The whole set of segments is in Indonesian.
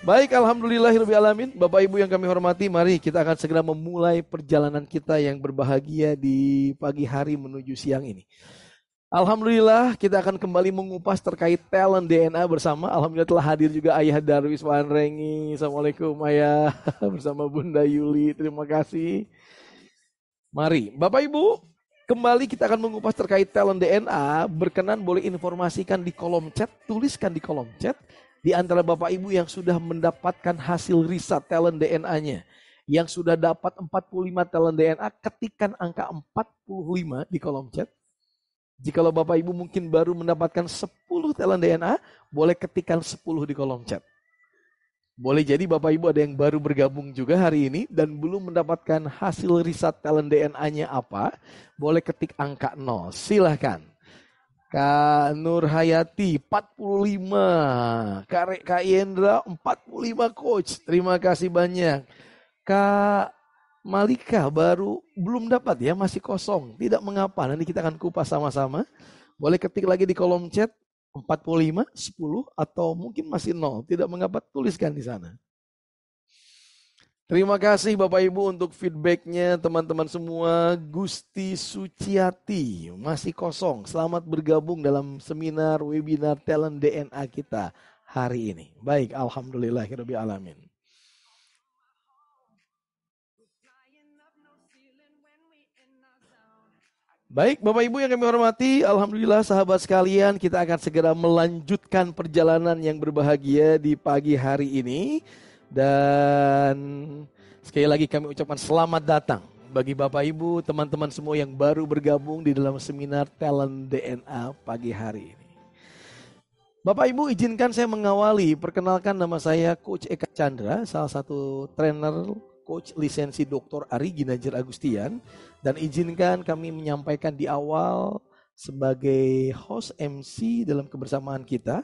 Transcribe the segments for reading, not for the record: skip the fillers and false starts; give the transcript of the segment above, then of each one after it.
Baik, alhamdulillahirrahmanirrahim. Bapak Ibu yang kami hormati, mari kita akan segera memulai perjalanan kita yang berbahagia di pagi hari menuju siang ini. Alhamdulillah kita akan kembali mengupas terkait talent DNA bersama. Alhamdulillah telah hadir juga Ayah Darwis Wanrengi. Assalamualaikum Ayah bersama Bunda Yuli. Terima kasih. Mari Bapak Ibu, kembali kita akan mengupas terkait talent DNA. Berkenan boleh informasikan di kolom chat, tuliskan di kolom chat. Di antara Bapak Ibu yang sudah mendapatkan hasil riset talent DNA-nya. Yang sudah dapat 45 talent DNA, ketikkan angka 45 di kolom chat. Jikalau Bapak Ibu mungkin baru mendapatkan 10 talent DNA, boleh ketikkan 10 di kolom chat. Boleh jadi Bapak Ibu ada yang baru bergabung juga hari ini dan belum mendapatkan hasil riset talent DNA-nya apa, boleh ketik angka 0. Silahkan. Kak Nur Hayati 45, Kak Yendra 45 coach, terima kasih banyak. Kak Malika baru belum dapat ya, masih kosong. Tidak mengapa, nanti kita akan kupas sama-sama. Boleh ketik lagi di kolom chat 45, 10 atau mungkin masih 0. Tidak mengapa, tuliskan di sana. Terima kasih Bapak Ibu untuk feedbacknya teman-teman semua. Gusti Suciati masih kosong. Selamat bergabung dalam seminar webinar talent DNA kita hari ini. Baik, alhamdulillahirabbil alamin. Baik, Bapak Ibu yang kami hormati, alhamdulillah sahabat sekalian, kita akan segera melanjutkan perjalanan yang berbahagia di pagi hari ini. Dan sekali lagi kami ucapkan selamat datang bagi Bapak Ibu, teman-teman semua yang baru bergabung di dalam seminar Talent DNA pagi hari ini. Bapak Ibu izinkan saya mengawali, perkenalkan nama saya Coach Eka Chandra, salah satu trainer Coach lisensi Dr. Ari Ginanjar Agustian, dan izinkan kami menyampaikan di awal sebagai host MC dalam kebersamaan kita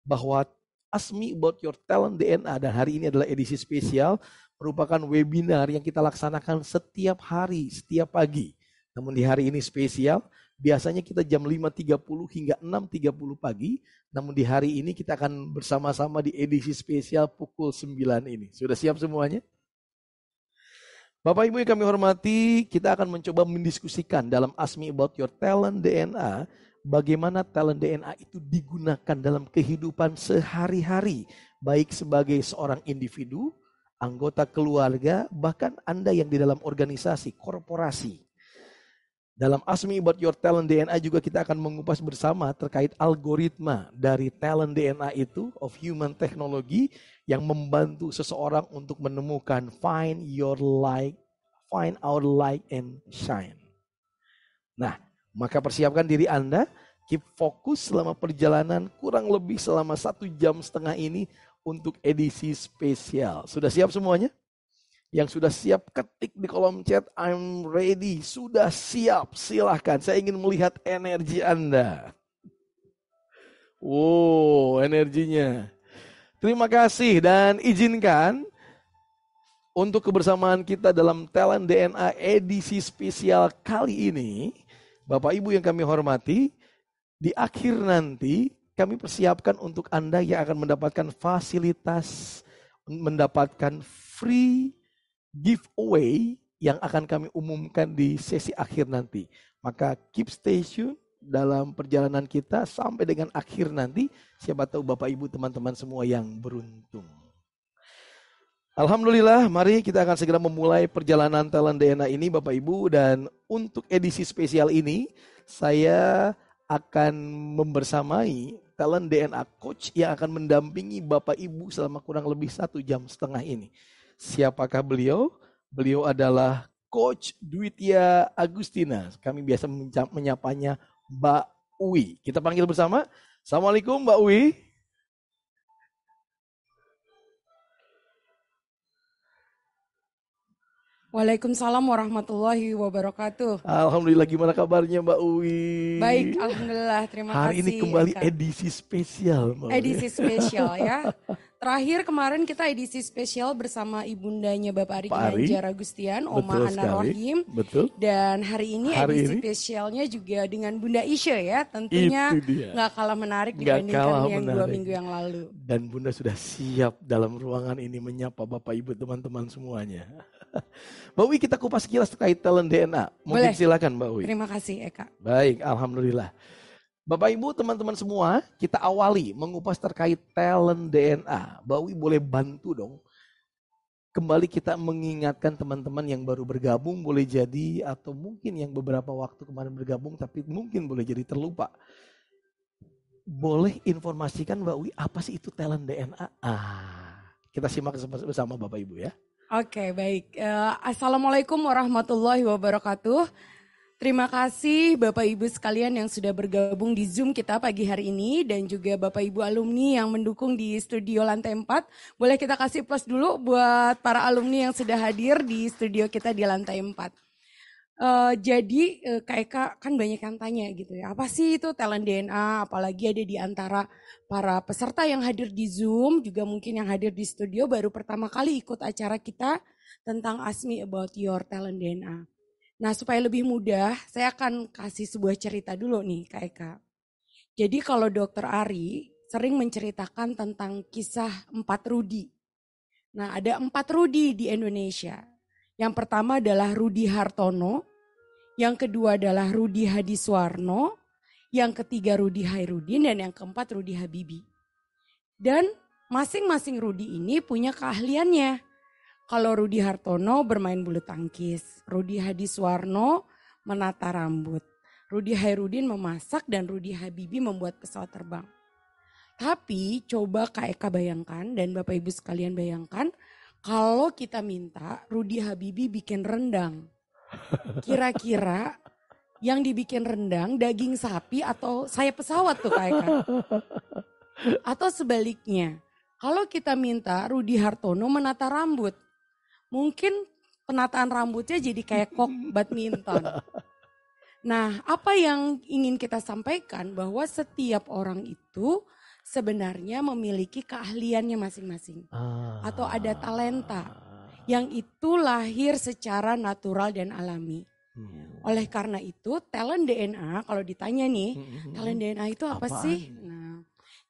bahwa Ask Me About Your Talent DNA dan hari ini adalah edisi spesial, merupakan webinar yang kita laksanakan setiap hari, setiap pagi. Namun di hari ini spesial, biasanya kita jam 5.30 hingga 6.30 pagi, namun di hari ini kita akan bersama-sama di edisi spesial pukul 9 ini. Sudah siap semuanya? Bapak Ibu yang kami hormati, kita akan mencoba mendiskusikan dalam Ask Me About Your Talent DNA, bagaimana talent DNA itu digunakan dalam kehidupan sehari-hari, baik sebagai seorang individu, anggota keluarga, bahkan Anda yang di dalam organisasi, korporasi. Dalam Ask Me About Your Talent DNA juga kita akan mengupas bersama terkait algoritma dari talent DNA itu, of human technology, yang membantu seseorang untuk menemukan find our light and shine. Nah, maka persiapkan diri Anda, keep fokus selama perjalanan kurang lebih selama 1,5 jam ini untuk edisi spesial. Sudah siap semuanya? Yang sudah siap ketik di kolom chat, I'm ready. Sudah siap, silahkan. Saya ingin melihat energi Anda. Wow, energinya. Terima kasih dan izinkan untuk kebersamaan kita dalam Talent DNA edisi spesial kali ini, Bapak Ibu yang kami hormati, di akhir nanti kami persiapkan untuk Anda yang akan mendapatkan fasilitas, mendapatkan free giveaway yang akan kami umumkan di sesi akhir nanti. Maka keep stay tune dalam perjalanan kita sampai dengan akhir nanti. Siapa tahu Bapak Ibu teman-teman semua yang beruntung. Alhamdulillah, mari kita akan segera memulai perjalanan Talent DNA ini Bapak Ibu. Dan untuk edisi spesial ini, saya akan membersamai Talent DNA Coach yang akan mendampingi Bapak Ibu selama kurang lebih 1,5 jam ini. Siapakah beliau? Beliau adalah Coach Dwitya Agustina. Kami biasa menyapanya Mbak Uwi. Kita panggil bersama. Assalamualaikum Mbak Uwi. Waalaikumsalam warahmatullahi wabarakatuh. Alhamdulillah, gimana kabarnya Mbak Uwi? Baik, alhamdulillah, terima kasih. Hari ini kembali edisi spesial Mbak Uwi. Edisi spesial ya. Terakhir kemarin kita edisi spesial bersama ibundanya Bapak Ari Pak Ari. Ginanjar Agustian, Oma Betul Ana sekali. Rohim. Betul. Dan hari ini Hari edisi ini. spesialnya juga dengan Bunda Isya ya. Tentunya Itu dia. nggak kalah menarik Nggak dibandingkan kalah yang 2 menarik. minggu yang lalu. Dan Bunda sudah siap dalam ruangan ini menyapa Bapak Ibu teman-teman semuanya. Mbak Wi, kita kupas kilas terkait talent DNA. Mungkin Boleh. silakan Mbak Wi. Terima kasih Eka. Baik, alhamdulillah. Bapak Ibu teman-teman semua, kita awali mengupas terkait talent DNA. Mbak Wi boleh bantu dong. Kembali kita mengingatkan teman-teman yang baru bergabung boleh jadi, atau mungkin yang beberapa waktu kemarin bergabung tapi mungkin boleh jadi terlupa. Boleh informasikan Mbak Wi apa sih itu talent DNA? Kita simak bersama Bapak Ibu ya. Oke, baik. Assalamualaikum warahmatullahi wabarakatuh. Terima kasih Bapak Ibu sekalian yang sudah bergabung di Zoom kita pagi hari ini dan juga Bapak Ibu alumni yang mendukung di studio lantai 4. Boleh kita kasih plus dulu buat para alumni yang sudah hadir di studio kita di lantai 4. Jadi Kak Eka kan banyak yang tanya gitu ya, apa sih itu talent DNA, apalagi ada di antara para peserta yang hadir di Zoom, juga mungkin yang hadir di studio baru pertama kali ikut acara kita tentang Ask Me About Your Talent DNA. Nah supaya lebih mudah, saya akan kasih sebuah cerita dulu nih Kak Eka. Jadi kalau Dokter Ari sering menceritakan tentang kisah 4 Rudi. Nah ada 4 Rudi di Indonesia. Yang pertama adalah Rudi Hartono, yang kedua adalah Rudi Hadiswarno, yang ketiga Rudi Hairudin, dan yang keempat Rudi Habibi. Dan masing-masing Rudi ini punya keahliannya. Kalau Rudi Hartono bermain bulu tangkis, Rudi Hadiswarno menata rambut, Rudi Hairudin memasak, dan Rudi Habibi membuat pesawat terbang. Tapi coba Kak Eka bayangkan dan Bapak Ibu sekalian bayangkan, kalau kita minta Rudi Habibi bikin rendang. Kira-kira yang dibikin rendang daging sapi atau sayap pesawat tuh Kak Eka? Atau sebaliknya, kalau kita minta Rudi Hartono menata rambut, mungkin penataan rambutnya jadi kayak kok badminton. Nah, apa yang ingin kita sampaikan bahwa setiap orang itu sebenarnya memiliki keahliannya masing-masing. Atau ada talenta yang itu lahir secara natural dan alami. Oleh karena itu, talent DNA kalau ditanya nih, talent DNA itu apa sih? Nah,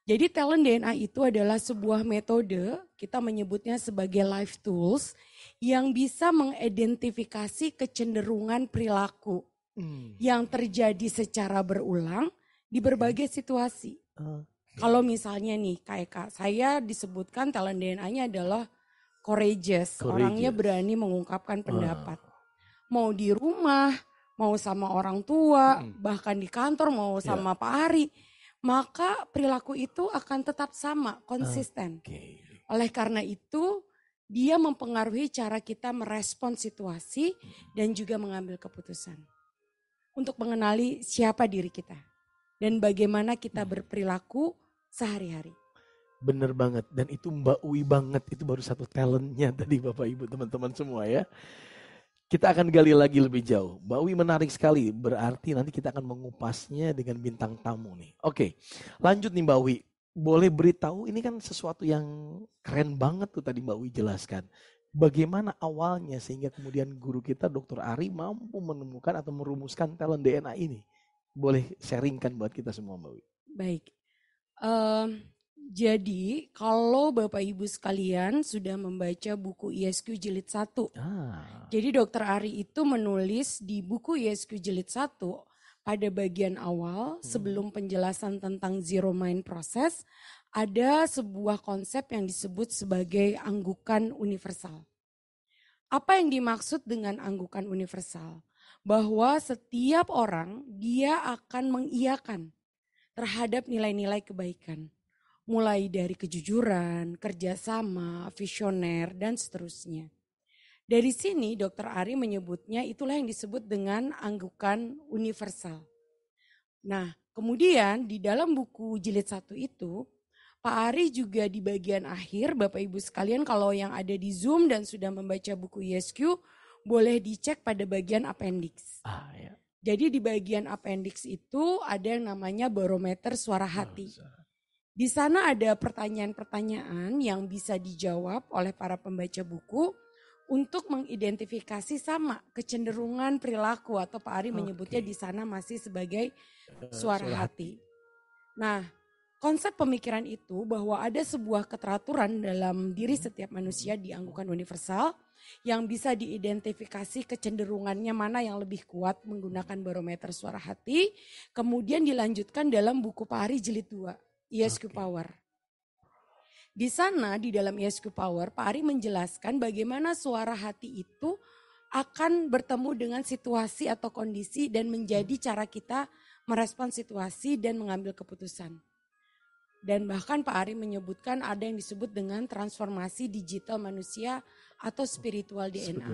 jadi talent DNA itu adalah sebuah metode, kita menyebutnya sebagai life tools, yang bisa mengidentifikasi kecenderungan perilaku yang terjadi secara berulang di berbagai situasi. Kalau misalnya nih, kayak saya disebutkan talent DNA-nya adalah courageous. Orangnya berani mengungkapkan pendapat. Mau di rumah, mau sama orang tua, bahkan di kantor, mau sama Pak Ari. Maka perilaku itu akan tetap sama, konsisten. Oleh karena itu, dia mempengaruhi cara kita merespon situasi dan juga mengambil keputusan. Untuk mengenali siapa diri kita. Dan bagaimana kita berperilaku sehari-hari. Bener banget, dan itu Mbak Wi banget, itu baru satu talentnya tadi Bapak Ibu teman-teman semua ya. Kita akan gali lagi lebih jauh. Mbak Wi menarik sekali, berarti nanti kita akan mengupasnya dengan bintang tamu nih. Oke, lanjut nih Mbak Wi, boleh beritahu ini kan sesuatu yang keren banget tuh tadi Mbak Wi jelaskan. Bagaimana awalnya sehingga kemudian guru kita Dr. Ari mampu menemukan atau merumuskan talent DNA ini. Boleh sharingkan buat kita semua Mbak Wi. Baik. Jadi kalau Bapak Ibu sekalian sudah membaca buku ISQ Jilid 1. Jadi Dr. Ari itu menulis di buku ISQ Jilid 1 pada bagian awal sebelum penjelasan tentang zero mind process ada sebuah konsep yang disebut sebagai anggukan universal. Apa yang dimaksud dengan anggukan universal? Bahwa setiap orang dia akan mengiyakan terhadap nilai-nilai kebaikan. Mulai dari kejujuran, kerjasama, visioner, dan seterusnya. Dari sini Dr. Ari menyebutnya itulah yang disebut dengan anggukan universal. Nah, kemudian di dalam buku jilid 1 itu, Pak Ari juga di bagian akhir, Bapak Ibu sekalian kalau yang ada di Zoom dan sudah membaca buku ISQ, boleh dicek pada bagian appendix. Ya. Jadi di bagian appendix itu ada yang namanya barometer suara hati. Di sana ada pertanyaan-pertanyaan yang bisa dijawab oleh para pembaca buku untuk mengidentifikasi sama kecenderungan perilaku, atau Pak Ari menyebutnya di sana masih sebagai suara hati. Nah, konsep pemikiran itu bahwa ada sebuah keteraturan dalam diri setiap manusia dianggukkan universal yang bisa diidentifikasi kecenderungannya mana yang lebih kuat menggunakan barometer suara hati. Kemudian dilanjutkan dalam buku Pak Ari jilid 2, ESQ Power. Di sana, di dalam ESQ Power, Pak Ari menjelaskan bagaimana suara hati itu akan bertemu dengan situasi atau kondisi dan menjadi cara kita merespon situasi dan mengambil keputusan. Dan bahkan Pak Ari menyebutkan ada yang disebut dengan transformasi digital manusia atau spiritual DNA.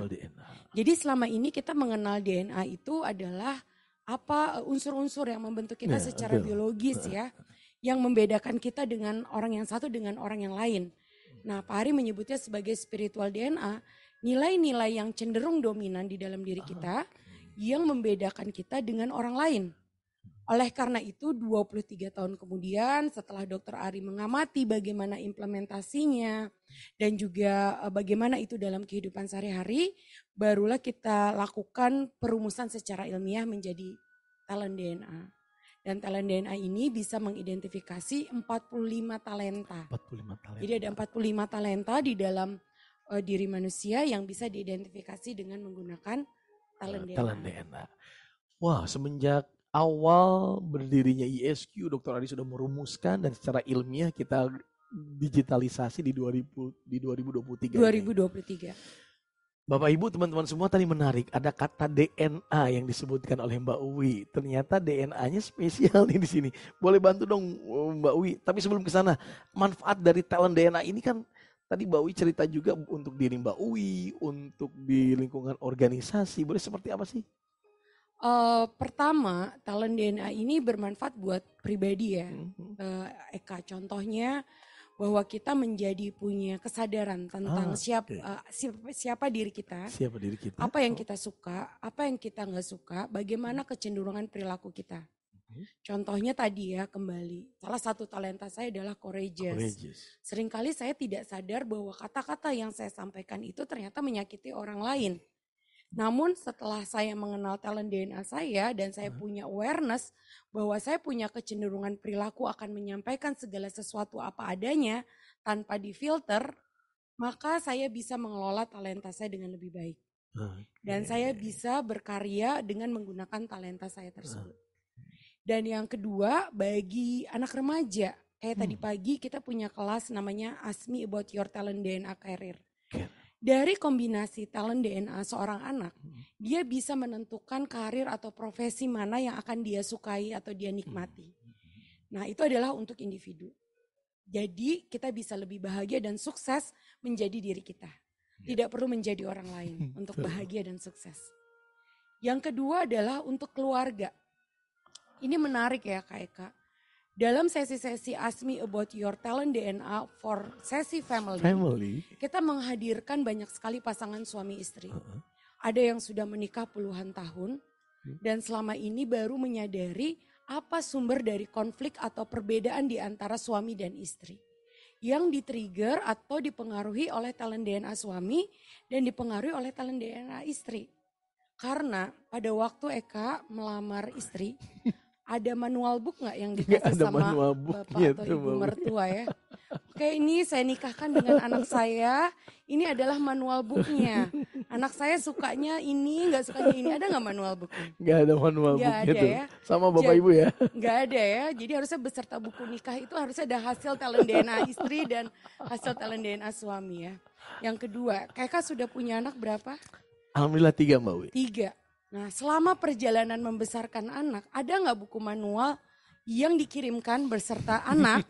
Jadi selama ini kita mengenal DNA itu adalah apa unsur-unsur yang membentuk kita secara biologis ya. Yang membedakan kita dengan orang yang satu dengan orang yang lain. Nah, Pak Ari menyebutnya sebagai spiritual DNA, nilai-nilai yang cenderung dominan di dalam diri kita yang membedakan kita dengan orang lain. Oleh karena itu 23 tahun kemudian setelah Dr. Ari mengamati bagaimana implementasinya dan juga bagaimana itu dalam kehidupan sehari-hari, barulah kita lakukan perumusan secara ilmiah menjadi talent DNA. Dan talent DNA ini bisa mengidentifikasi 45 talenta. 45 talenta. Jadi ada 45 talenta di dalam diri manusia yang bisa diidentifikasi dengan menggunakan talent DNA. Wah, semenjak awal berdirinya ESQ, Dr. Ari sudah merumuskan dan secara ilmiah kita digitalisasi di 2023. 2023. Bapak Ibu teman-teman semua tadi menarik, ada kata DNA yang disebutkan oleh Mbak Uwi. Ternyata DNA-nya spesial nih di sini. Boleh bantu dong Mbak Uwi. Tapi sebelum ke sana, manfaat dari talent DNA ini kan tadi Mbak Uwi cerita juga untuk diri Mbak Uwi, untuk di lingkungan organisasi. Boleh seperti apa sih? Pertama, talent DNA ini bermanfaat buat pribadi ya. Eka, contohnya bahwa kita menjadi punya kesadaran tentang siapa diri kita, apa yang kita suka, apa yang kita nggak suka, bagaimana kecenderungan perilaku kita. Contohnya tadi ya, kembali salah satu talenta saya adalah courageous. Seringkali saya tidak sadar bahwa kata-kata yang saya sampaikan itu ternyata menyakiti orang lain. Namun setelah saya mengenal talent DNA saya dan saya punya awareness bahwa saya punya kecenderungan perilaku akan menyampaikan segala sesuatu apa adanya tanpa difilter, maka saya bisa mengelola talenta saya dengan lebih baik. Dan saya bisa berkarya dengan menggunakan talenta saya tersebut. Dan yang kedua, bagi anak remaja, kayak tadi pagi kita punya kelas namanya Ask Me About Your Talent DNA Career. Dari kombinasi talent DNA seorang anak, dia bisa menentukan karir atau profesi mana yang akan dia sukai atau dia nikmati. Nah, itu adalah untuk individu. Jadi kita bisa lebih bahagia dan sukses menjadi diri kita. Tidak perlu menjadi orang lain untuk bahagia dan sukses. Yang kedua adalah untuk keluarga. Ini menarik ya Kak Eka. Dalam sesi-sesi Ask Me About Your Talent DNA for sesi family, kita menghadirkan banyak sekali pasangan suami istri. Ada yang sudah menikah puluhan tahun dan selama ini baru menyadari apa sumber dari konflik atau perbedaan di antara suami dan istri. Yang di-trigger atau dipengaruhi oleh talent DNA suami dan dipengaruhi oleh talent DNA istri. Karena pada waktu Eka melamar istri, ada manual book nggak yang dikasih sama bapak atau ibu mertua ya? Oke, ini saya nikahkan dengan anak saya. Ini adalah manual booknya. Anak saya sukanya ini, nggak sukanya ini. Ada nggak manual booknya? Nggak ada manual booknya tuh. Ya. Sama bapak ibu ya? Nggak ada ya. Jadi harusnya beserta buku nikah itu harusnya ada hasil talent DNA istri dan hasil talent DNA suami ya. Yang kedua, Kakak sudah punya anak berapa? Alhamdulillah 3 Mbak Wi. 3. Nah, selama perjalanan membesarkan anak, ada nggak buku manual yang dikirimkan beserta anak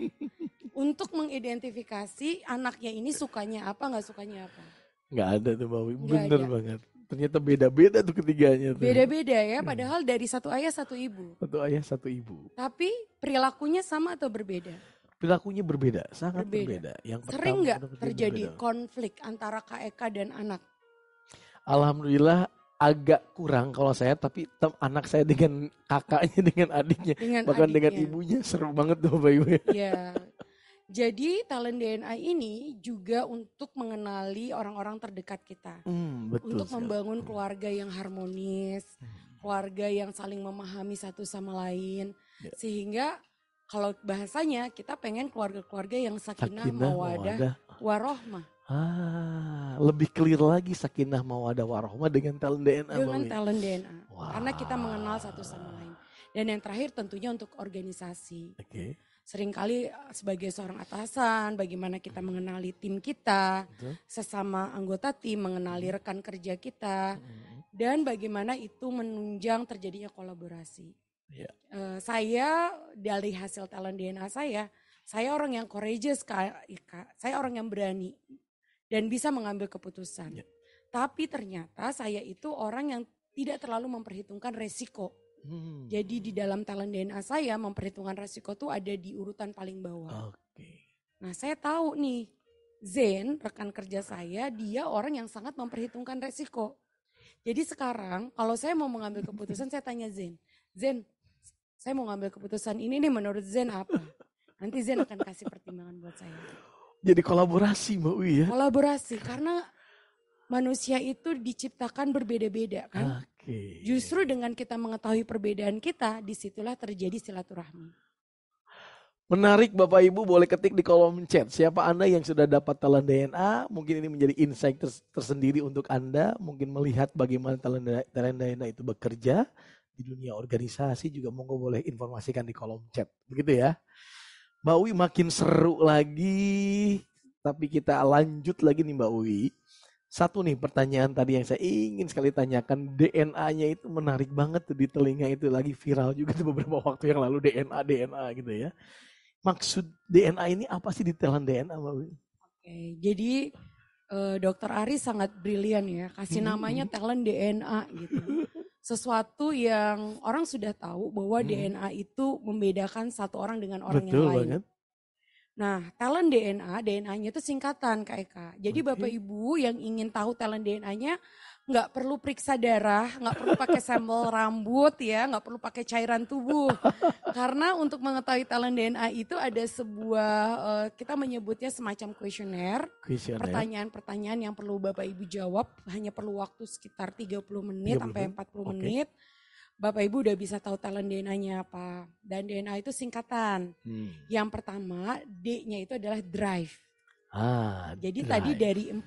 untuk mengidentifikasi anaknya ini sukanya apa, nggak sukanya apa? Nggak ada tuh Mbak Wi, bener banget. Ternyata beda-beda tuh ketiganya tuh. Beda-beda ya, padahal dari satu ayah satu ibu. Satu ayah satu ibu. Tapi perilakunya sama atau berbeda? Perilakunya berbeda, sangat berbeda. Yang sering nggak terjadi konflik antara Kak Eka dan anak? Alhamdulillah agak kurang kalau saya, tapi anak saya dengan kakaknya, dengan adiknya, bahkan dengan ibunya seru banget tuh Bapak Ibu. Iya, Jadi talent DNA ini juga untuk mengenali orang-orang terdekat kita. Betul Untuk sekali. membangun keluarga yang harmonis, keluarga yang saling memahami satu sama lain. Ya. Sehingga kalau bahasanya kita pengen keluarga-keluarga yang sakinah, Sakinah mawadah, mawadah. warohmah. Lebih clear lagi sakinah mawadah warohmah dengan talent DNA. Dengan Mbak Wi. talent DNA. Wah. Karena kita mengenal satu sama lain. Dan yang terakhir tentunya untuk organisasi. Oke. Seringkali sebagai seorang atasan, bagaimana kita mengenali tim kita, Betul. sesama anggota tim, mengenali rekan kerja kita, dan bagaimana itu menunjang terjadinya kolaborasi. Ya. Saya dari hasil talent DNA saya orang yang courageous, Kak. Saya orang yang berani dan bisa mengambil keputusan. Ya. Tapi ternyata saya itu orang yang tidak terlalu memperhitungkan resiko. Jadi di dalam talent DNA saya memperhitungkan resiko tuh ada di urutan paling bawah. Nah saya tahu nih, Zen rekan kerja saya, dia orang yang sangat memperhitungkan resiko. Jadi sekarang kalau saya mau mengambil keputusan saya tanya Zen, saya mau ngambil keputusan ini nih menurut Zen apa? Nanti Zen akan kasih pertimbangan buat saya. Jadi kolaborasi Mbak Wi ya? Kolaborasi karena manusia itu diciptakan berbeda-beda kan? Justru dengan kita mengetahui perbedaan kita, disitulah terjadi silaturahmi. Menarik Bapak Ibu, boleh ketik di kolom chat. Siapa Anda yang sudah dapat talent DNA? Mungkin ini menjadi insight tersendiri untuk Anda. Mungkin melihat bagaimana talent DNA itu bekerja di dunia organisasi juga. Monggo boleh informasikan di kolom chat. Begitu ya. Mbak Wi makin seru lagi. Tapi kita lanjut lagi nih Mbak Wi. Satu nih pertanyaan tadi yang saya ingin sekali tanyakan, DNA-nya itu menarik banget tuh di telinga itu, lagi viral juga tuh beberapa waktu yang lalu DNA gitu ya. Maksud DNA ini apa sih di talent DNA Mbak Wi? Oke, jadi Dokter Ari sangat brilian ya, kasih namanya talent DNA gitu. Sesuatu yang orang sudah tahu bahwa DNA itu membedakan satu orang dengan orang yang lain. Banget. Nah, talent DNA-nya itu singkatan Kak Eka. Jadi Bapak Ibu yang ingin tahu talent DNA-nya nggak perlu periksa darah, nggak perlu pakai sampel rambut ya, nggak perlu pakai cairan tubuh. Karena untuk mengetahui talent DNA itu ada sebuah, kita menyebutnya semacam kuesioner. Pertanyaan-pertanyaan yang perlu Bapak Ibu jawab, hanya perlu waktu sekitar 30 menit sampai 40 menit. Bapak Ibu udah bisa tahu talent DNA-nya apa. Dan DNA itu singkatan. Yang pertama, D-nya itu adalah drive. Jadi drive. Tadi dari 45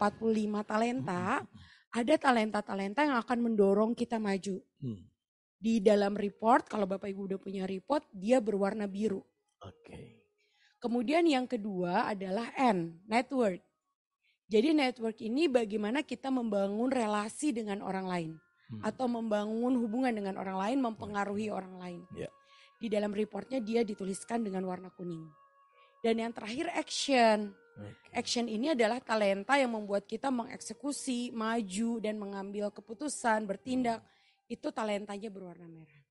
talenta, ada talenta-talenta yang akan mendorong kita maju. Di dalam report, kalau Bapak Ibu udah punya report, dia berwarna biru. Kemudian yang kedua adalah N, network. Jadi network ini bagaimana kita membangun relasi dengan orang lain. Atau membangun hubungan dengan orang lain, mempengaruhi orang lain. Di dalam reportnya dia dituliskan dengan warna kuning. Dan yang terakhir action. Action ini adalah talenta yang membuat kita mengeksekusi, maju, dan mengambil keputusan, bertindak. Itu talentanya berwarna merah.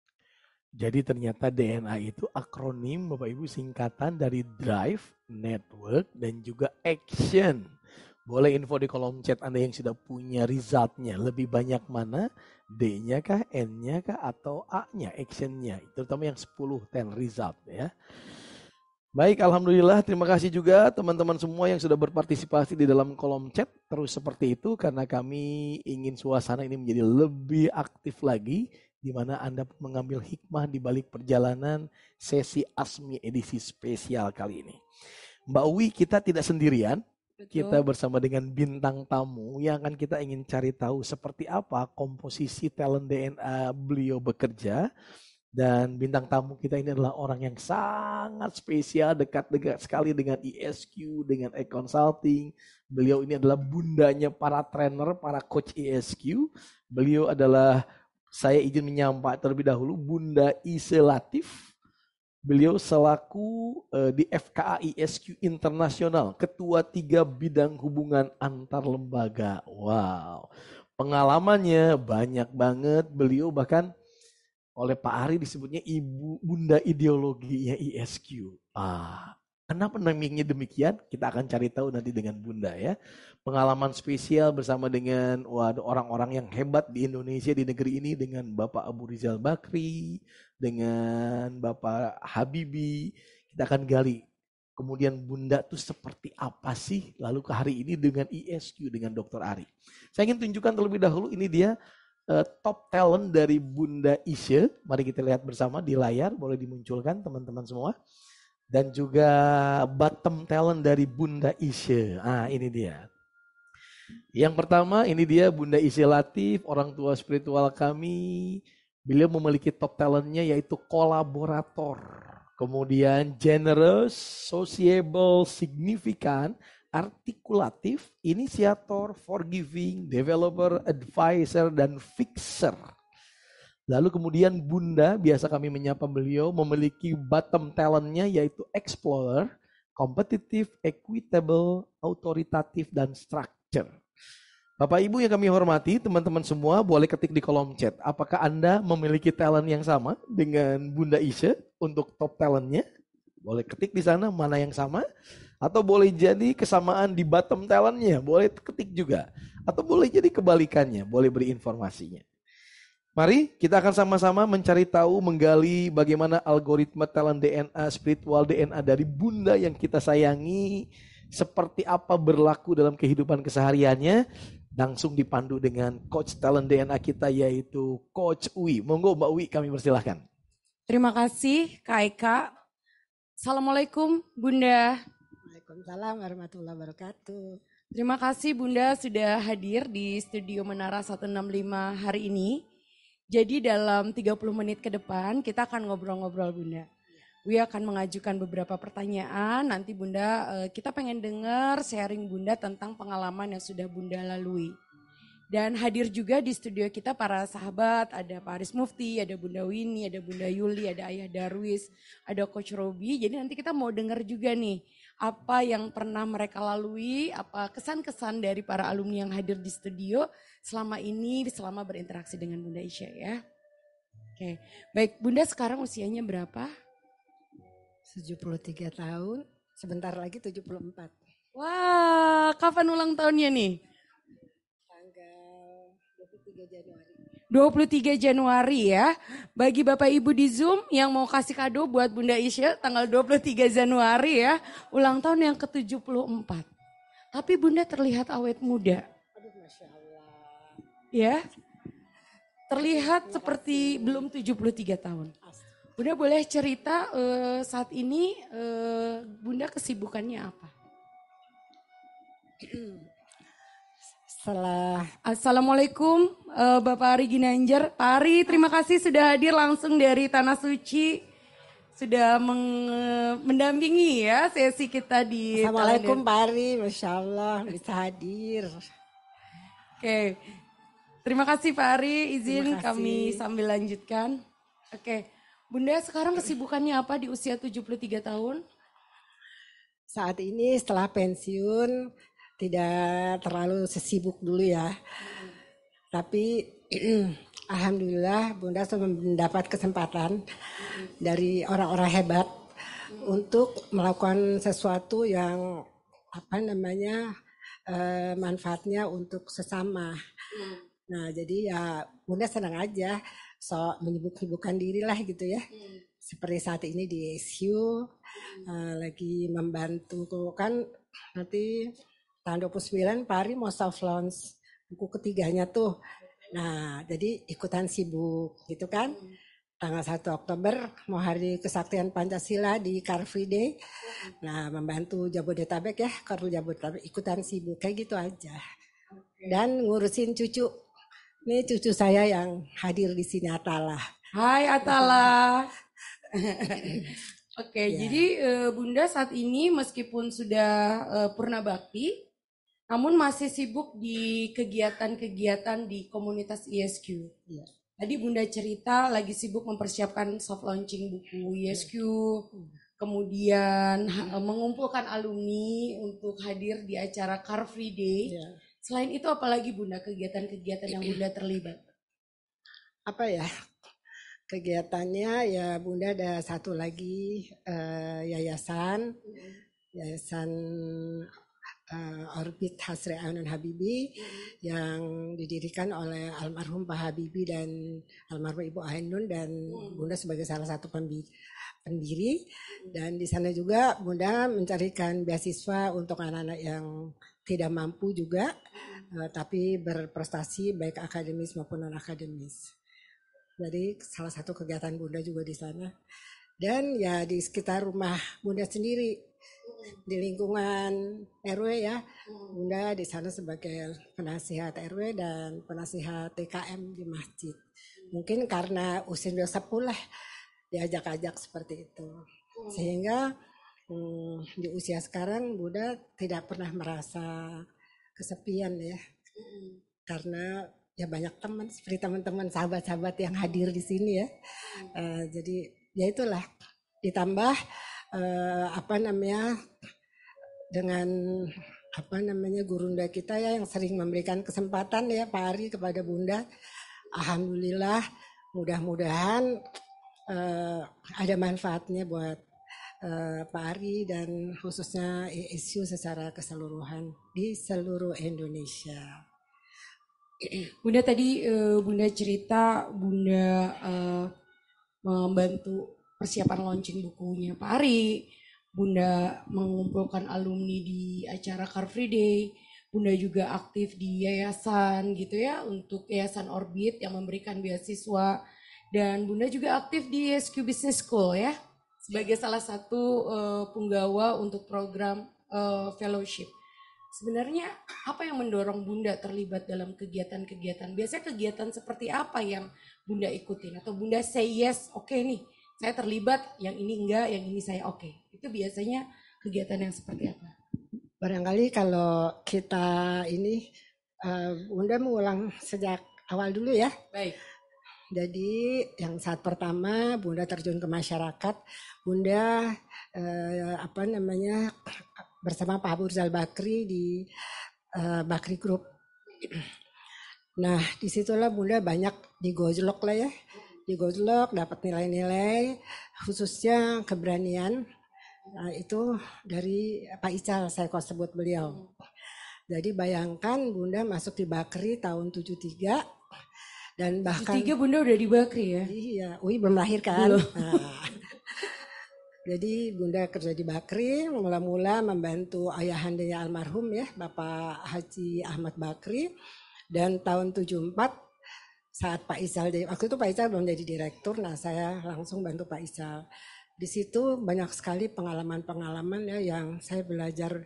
Jadi ternyata DNA itu akronim Bapak Ibu singkatan dari drive, network, dan juga action. Boleh info di kolom chat Anda yang sudah punya resultnya. Lebih banyak mana? D-nya kah, N-nya kah, atau A-nya, action-nya. Terutama yang 10 result ya. Baik, Alhamdulillah. Terima kasih juga teman-teman semua yang sudah berpartisipasi di dalam kolom chat. Terus seperti itu karena kami ingin suasana ini menjadi lebih aktif lagi. Di mana Anda mengambil hikmah di balik perjalanan sesi ASMI edisi spesial kali ini. Mbak Wi, kita tidak sendirian. Betul. Kita bersama dengan bintang tamu yang akan kita ingin cari tahu seperti apa komposisi talent DNA beliau bekerja. Dan bintang tamu kita ini adalah orang yang sangat spesial, dekat-dekat sekali dengan ESQ, dengan e-consulting. Beliau ini adalah bundanya para trainer, para coach ESQ. Beliau adalah, saya izin menyampaikan terlebih dahulu, Bunda Ise Latif. Beliau selaku di FKA ISQ Internasional, Ketua 3 Bidang Hubungan Antar Lembaga. Wow, pengalamannya banyak banget. Beliau bahkan oleh Pak Ari disebutnya Ibu Bunda Ideologinya ISQ. Kenapa namanya demikian? Kita akan cari tahu nanti dengan Bunda ya. Pengalaman spesial bersama dengan orang-orang yang hebat di Indonesia, di negeri ini, dengan Bapak Abu Rizal Bakri, dengan Bapak Habibi. Kita akan gali kemudian Bunda tuh seperti apa sih, lalu ke hari ini dengan ISQ dengan Dr. Ari. Saya ingin tunjukkan terlebih dahulu, ini dia top talent dari Bunda Isya. Mari kita lihat bersama di layar, boleh dimunculkan teman-teman semua. Dan juga bottom talent dari Bunda Isya. Nah ini dia. Yang pertama ini dia Bunda Isya Latif, orang tua spiritual kami. Beliau memiliki top talentnya yaitu kolaborator. Kemudian generous, sociable, signifikan, artikulatif, inisiator, forgiving, developer, advisor, dan fixer. Lalu kemudian Bunda, biasa kami menyapa beliau, memiliki bottom talentnya yaitu explorer, competitive, equitable, autoritatif, dan structure. Bapak Ibu yang kami hormati, teman-teman semua boleh ketik di kolom chat. Apakah Anda memiliki talent yang sama dengan Bunda Isya untuk top talentnya? Boleh ketik di sana mana yang sama. Atau boleh jadi kesamaan di bottom talentnya, boleh ketik juga. Atau boleh jadi kebalikannya, boleh beri informasinya. Mari kita akan sama-sama mencari tahu, menggali bagaimana algoritma talent DNA, spiritual DNA dari Bunda yang kita sayangi, seperti apa berlaku dalam kehidupan kesehariannya, langsung dipandu dengan coach talent DNA kita yaitu Coach Uwi. Monggo Mbak Uwi, kami persilahkan. Terima kasih Kak Eka. Assalamualaikum Bunda. Waalaikumsalam warahmatullahi wabarakatuh. Terima kasih Bunda sudah hadir di studio Menara 165 hari ini. Jadi dalam 30 menit ke depan kita akan ngobrol-ngobrol Bunda. Wi akan mengajukan beberapa pertanyaan, nanti Bunda kita pengen dengar sharing Bunda tentang pengalaman yang sudah Bunda lalui. Dan hadir juga di studio kita para sahabat, ada Pak Aris Mufti, ada Bunda Winnie, ada Bunda Yuli, ada Ayah Darwis, ada Coach Robi. Jadi nanti kita mau dengar juga nih apa yang pernah mereka lalui, apa kesan-kesan dari para alumni yang hadir di studio selama ini, selama berinteraksi dengan Bunda Isya ya. Oke, baik Bunda sekarang usianya berapa? 73 tahun, sebentar lagi 74. Wah, kapan ulang tahunnya nih? Tanggal 23 Januari. 23 Januari ya. Bagi Bapak Ibu di Zoom yang mau kasih kado buat Bunda Isya tanggal 23 Januari ya. Ulang tahun yang ke-74. Tapi Bunda terlihat awet muda. Aduh Masya Allah. Ya. Terlihat seperti belum 73 tahun. Bunda boleh cerita saat ini Bunda kesibukannya apa? Assalamualaikum Bapak Ari Ginanjar. Pak Ari terima kasih sudah hadir langsung dari Tanah Suci. Sudah mendampingi ya sesi kita di Assalamualaikum Pak Ari, Masya Allah bisa hadir. Oke, terima kasih Pak Ari, izin kami sambil lanjutkan. Oke, Bunda sekarang kesibukannya apa di usia 73 tahun? Saat ini setelah pensiun tidak terlalu sesibuk dulu ya. Tapi alhamdulillah Bunda sudah mendapat kesempatan dari orang-orang hebat untuk melakukan sesuatu yang manfaatnya untuk sesama. Nah jadi ya Bunda senang aja menyibuk-sibukkan diri lah gitu ya. Seperti saat ini di SU lagi membantu kan nanti tahun 29 Pak Ari mau soft launch buku ketiganya tuh. Nah, jadi ikutan sibuk gitu kan. Tanggal 1 Oktober mau hari kesaktian Pancasila di Car Free Day. Nah, membantu Jabodetabek ya, Kartu Jabodetabek ikutan sibuk kayak gitu aja. Dan ngurusin cucu. Ini cucu saya yang hadir di sini Atala. Hai Atala. Oke, jadi Bunda saat ini meskipun sudah purna bakti, namun masih sibuk di kegiatan-kegiatan di komunitas ISQ. Ya. Tadi Bunda cerita lagi sibuk mempersiapkan soft launching buku ISQ, kemudian mengumpulkan alumni untuk hadir di acara Car Free Day. Ya. Selain itu apalagi Bunda kegiatan-kegiatan yang Bunda terlibat? Apa ya? Kegiatannya ya Bunda ada satu lagi yayasan Orbit Hasri Ainun Habibie yang didirikan oleh almarhum Pak Habibie dan almarhum Ibu Ainun dan Bunda sebagai salah satu pendiri. Dan di sana juga Bunda mencarikan beasiswa untuk anak-anak yang tidak mampu juga, tapi berprestasi baik akademis maupun non akademis. Jadi salah satu kegiatan Bunda juga di sana. Dan ya di sekitar rumah Bunda sendiri, di lingkungan RW ya, Bunda di sana sebagai penasihat RW dan penasihat TKM di masjid. Mungkin karena usia sudah sepuh lah diajak-ajak seperti itu, sehingga di usia sekarang Bunda tidak pernah merasa kesepian ya, karena ya banyak teman seperti teman-teman sahabat-sahabat yang hadir di sini ya. Jadi ya itulah, ditambah dengan gurunda kita ya yang sering memberikan kesempatan ya Pak Ari kepada Bunda. Alhamdulillah, mudah-mudahan ada manfaatnya buat Pak Ari dan khususnya ESU secara keseluruhan di seluruh Indonesia. Bunda tadi Bunda cerita Bunda membantu persiapan launching bukunya Pak Ari, Bunda mengumpulkan alumni di acara Car Free Day, Bunda juga aktif di yayasan gitu ya, untuk Yayasan Orbit yang memberikan beasiswa, dan Bunda juga aktif di SQ Business School ya, sebagai salah satu punggawa untuk program fellowship. Sebenarnya apa yang mendorong Bunda terlibat dalam kegiatan-kegiatan? Biasanya kegiatan seperti apa yang Bunda ikutin? Atau Bunda say yes, oke nih, saya terlibat, yang ini enggak, yang ini saya oke. Itu biasanya kegiatan yang seperti apa? Barangkali kalau kita ini, Bunda mengulang sejak awal dulu ya. Baik. Jadi yang saat pertama Bunda terjun ke masyarakat, Bunda bersama Pak Abu Rizal Bakri di Bakri Group. Nah disitulah Bunda banyak digojlok lah ya, digojlok dapat nilai-nilai khususnya keberanian. Nah, itu dari Pak Ical saya kok sebut beliau. Jadi bayangkan Bunda masuk di Bakri tahun 73 dan bahkan 73 Bunda udah di Bakri ya? Iya, belum lahir kan. Nah, jadi Bunda kerja di Bakri, mula-mula membantu ayahandanya almarhum ya, Bapak Haji Ahmad Bakri. Dan tahun 74 saat Pak Ical, waktu itu Pak Ical belum jadi direktur, nah saya langsung bantu Pak Ical. Di situ banyak sekali pengalaman-pengalaman ya yang saya belajar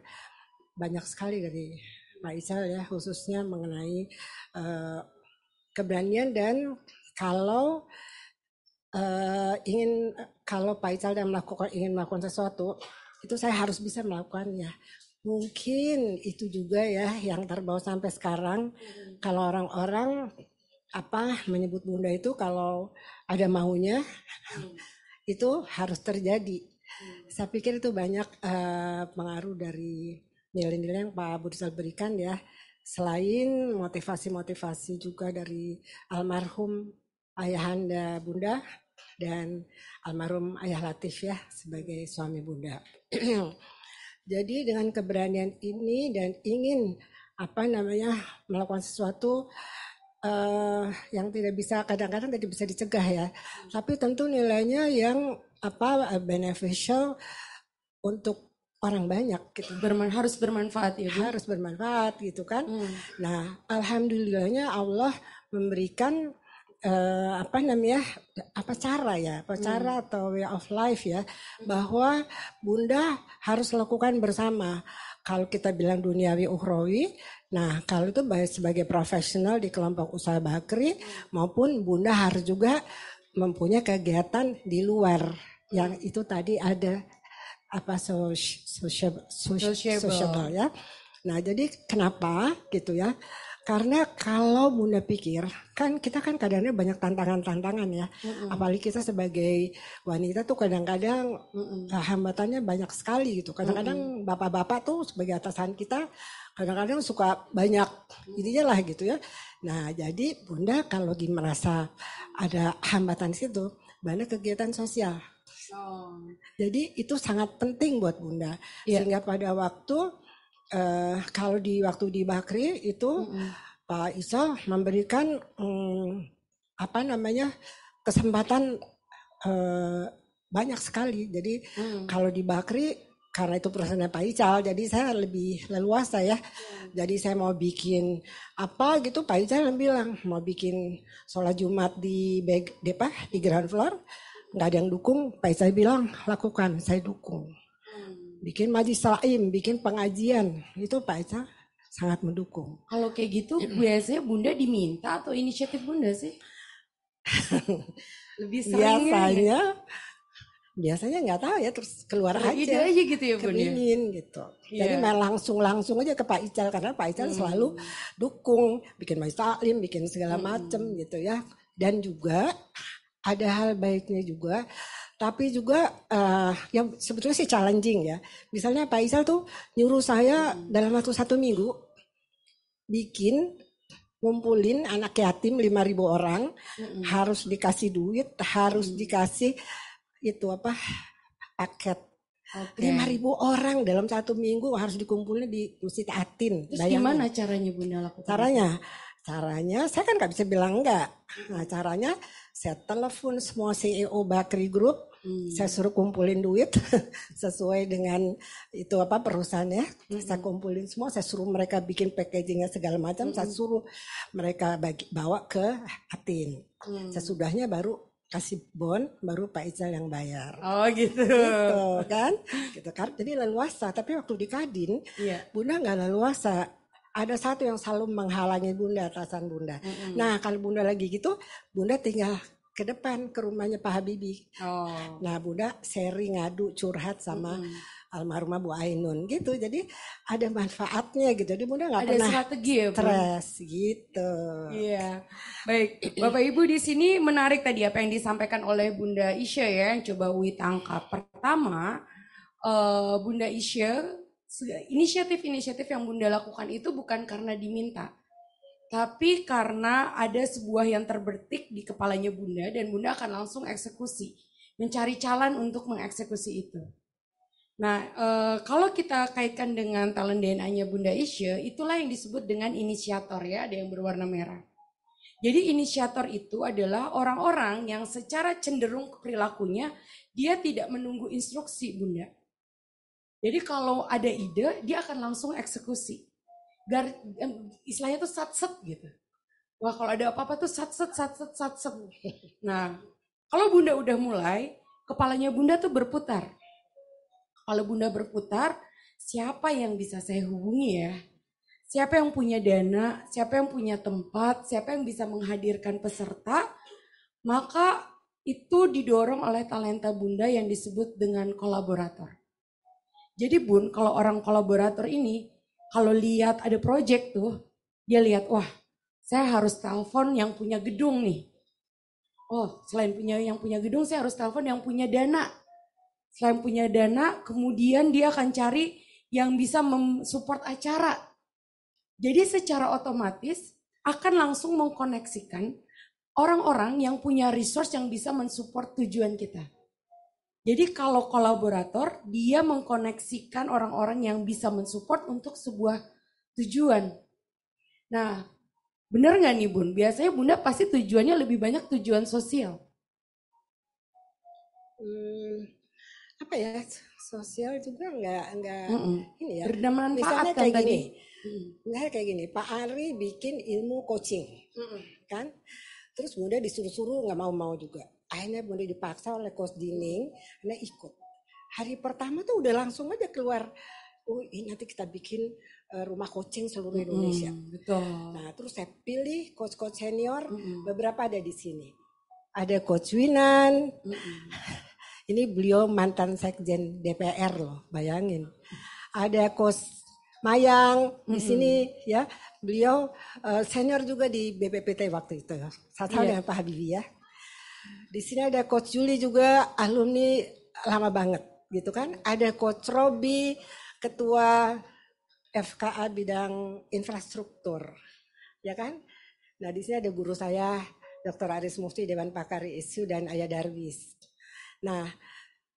banyak sekali dari Pak Ical ya, khususnya mengenai keberanian dan kalau Pak Ical ingin melakukan sesuatu, itu saya harus bisa melakukannya. Mungkin itu juga ya yang terbawa sampai sekarang. Kalau orang-orang menyebut Bunda itu kalau ada maunya itu harus terjadi. Saya pikir itu banyak pengaruh dari nilai-nilai yang Pak Budsal berikan ya. Selain motivasi-motivasi juga dari almarhum ayahanda Bunda dan almarhum Ayah Latif ya sebagai suami Bunda. Jadi dengan keberanian ini dan ingin melakukan sesuatu yang tidak bisa, kadang-kadang tidak bisa dicegah ya, tapi tentu nilainya yang beneficial untuk orang banyak gitu. Harus bermanfaat ya Bu? Harus bermanfaat gitu kan. Nah alhamdulillahnya Allah memberikan cara atau way of life ya, bahwa Bunda harus lakukan bersama. Kalau kita bilang duniawi ukhrawi, nah kalau itu baik sebagai profesional di kelompok usaha Bakri maupun Bunda harus juga mempunyai kegiatan di luar yang itu tadi ada sociable ya. Nah jadi kenapa gitu ya? Karena kalau Bunda pikir, kan kita kan kadang-kadang banyak tantangan-tantangan ya. Apalagi kita sebagai wanita tuh kadang-kadang hambatannya banyak sekali gitu. Kadang-kadang bapak-bapak tuh sebagai atasan kita kadang-kadang suka banyak ininya lah gitu ya. Nah jadi Bunda kalau merasa ada hambatan di situ, banyak kegiatan sosial. Jadi itu sangat penting buat Bunda. Sehingga pada waktu kalau di waktu di Bakri itu Pak Isa memberikan apa namanya kesempatan banyak sekali. Jadi kalau di Bakri karena itu perusahaannya Pak Ical, jadi saya lebih leluasa ya. Jadi saya mau bikin apa gitu, Pak Ical bilang mau bikin sholat Jumat di di ground floor, nggak ada yang dukung. Pak Ical bilang lakukan, saya dukung. Bikin majlis salim, bikin pengajian, itu Pak Ical sangat mendukung. Kalau kayak gitu biasanya Bunda diminta atau inisiatif Bunda sih? Lebih seringnya biasanya nggak tahu ya, terus keluar ide aja gitu ya Bunda. Kepingin gitu. Jadi main langsung aja ke Pak Ical karena Pak Ical selalu dukung, bikin majlis taklim, bikin segala macam gitu ya. Dan juga ada hal baiknya juga, tapi juga yang sebetulnya sih challenging ya. Misalnya Pak Ical tuh nyuruh saya dalam waktu 1 minggu bikin ngumpulin anak yatim 5.000 orang, harus dikasih duit, harus dikasih itu apa paket. 5.000 orang dalam 1 minggu harus dikumpulin di Masjid Atin. Terus gimana caranya Bunda lakukan? Caranya saya kan nggak bisa bilang enggak. Nah caranya saya telepon semua CEO Bakri Group, saya suruh kumpulin duit sesuai dengan itu apa perusahaannya. Saya kumpulin semua, saya suruh mereka bikin packagingnya segala macam, saya suruh mereka bawa ke Atin. Sesudahnya baru kasih bon, baru Pak Ical yang bayar. Oh gitu. Gitu kan. Jadi leluasa. Tapi waktu di Kadin, Bunda nggak leluasa. Ada satu yang selalu menghalangi Bunda, atasan Bunda. Nah kalau Bunda lagi gitu, Bunda tinggal ke depan ke rumahnya Pak Habibie. Nah Bunda sharing, ngadu, curhat sama almarhumah Bu Ainun gitu. Jadi ada manfaatnya gitu. Jadi Bunda nggak pernah strategi ya, stres gitu. Iya. Baik, Bapak Ibu di sini menarik tadi apa yang disampaikan oleh Bunda Isya ya, yang coba Wi tangkap. Pertama, Bunda Isya, inisiatif-inisiatif yang Bunda lakukan itu bukan karena diminta, tapi karena ada sebuah yang terbertik di kepalanya Bunda dan Bunda akan langsung eksekusi, mencari jalan untuk mengeksekusi itu. Nah, kalau kita kaitkan dengan talent DNA-nya Bunda Isya, itulah yang disebut dengan inisiator ya, ada yang berwarna merah. Jadi inisiator itu adalah orang-orang yang secara cenderung perilakunya, dia tidak menunggu instruksi Bunda. Jadi kalau ada ide, dia akan langsung eksekusi. Istilahnya tuh sat-set gitu. Wah kalau ada apa-apa tuh sat-set. Nah, kalau Bunda udah mulai, kepalanya Bunda tuh berputar. Kalau Bunda berputar, siapa yang bisa saya hubungi ya? Siapa yang punya dana, siapa yang punya tempat, siapa yang bisa menghadirkan peserta, maka itu didorong oleh talenta Bunda yang disebut dengan kolaborator. Jadi Bun, kalau orang kolaborator ini, kalau lihat ada project tuh, dia lihat, wah saya harus telepon yang punya gedung nih. Oh, selain yang punya gedung, saya harus telepon yang punya dana. Selain punya dana, kemudian dia akan cari yang bisa mensupport acara. Jadi secara otomatis akan langsung mengkoneksikan orang-orang yang punya resource yang bisa mensupport tujuan kita. Jadi kalau kolaborator, dia mengkoneksikan orang-orang yang bisa mensupport untuk sebuah tujuan. Nah, benar nggak nih Bun? Biasanya Bunda pasti tujuannya lebih banyak tujuan sosial. Apa ya, sosial juga nggak ini ya. Bermanfaat misalnya kan kayak tadi. Misalnya kayak gini, Pak Ari bikin ilmu coaching, kan? Terus Bunda disuruh-suruh nggak mau juga. Akhirnya Bunda dipaksa oleh Coach Dining, karena ikut. Hari pertama tuh udah langsung aja keluar, ini nanti kita bikin rumah coaching seluruh Indonesia. Betul. Nah terus saya pilih coach-coach senior, beberapa ada di sini. Ada Coach Winan, ini beliau mantan sekjen DPR loh, bayangin. Ada Coach Mayang di sini ya, beliau senior juga di BPPT waktu itu. Sama dengan Pak Habibie ya. Di sini ada Coach Juli juga, alumni lama banget gitu kan. Ada Coach Robi, ketua FKA bidang infrastruktur, ya kan. Nah di sini ada guru saya, Dr. Aris Mufti, Dewan Pakar ISU dan Ayah Darwis. Nah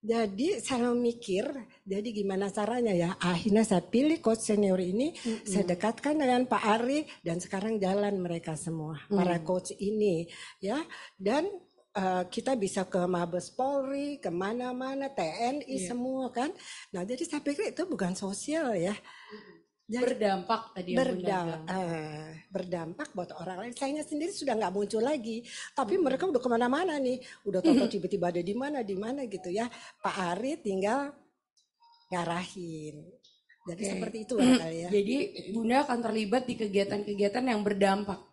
Jadi saya mikir, jadi gimana caranya ya? Akhirnya saya pilih coach senior ini, saya dekatkan dengan Pak Ari dan sekarang jalan mereka semua, para coach ini, ya. Dan kita bisa ke Mabes Polri, kemana-mana, TNI semua kan. Nah jadi saya pikir itu bukan sosial ya. Jadi, Berdampak tadi yang Bunda bilang. berdampak buat orang lain. Saya sendiri sudah nggak muncul lagi, tapi mereka udah kemana-mana nih, udah tahu tiba-tiba ada di mana gitu ya. Pak Ari tinggal ngarahin. Jadi seperti itu kali ya. Jadi Bunda akan terlibat di kegiatan-kegiatan yang berdampak,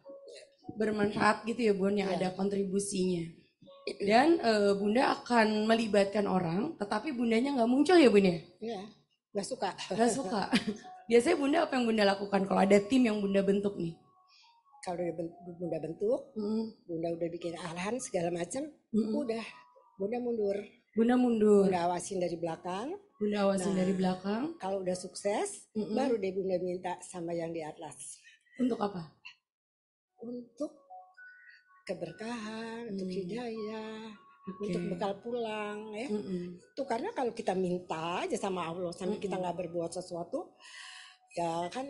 bermanfaat gitu ya Bun, yang ada kontribusinya. Dan Bunda akan melibatkan orang, tetapi Bundanya nggak muncul ya Bun ya? Iya, nggak suka. Nggak suka. Biasanya Bunda apa yang Bunda lakukan kalau ada tim yang Bunda bentuk nih? Kalau Bunda bentuk, Bunda udah bikin arahan segala macam, udah Bunda mundur. Bunda mundur. Bunda awasin dari belakang. Bunda awasin dari belakang. Kalau udah sukses, baru deh Bunda minta sama yang di atas. Untuk apa? Untuk keberkahan, untuk hidayah, untuk bekal pulang ya. Itu karena kalau kita minta aja sama Allah sampai kita nggak berbuat sesuatu, ya kan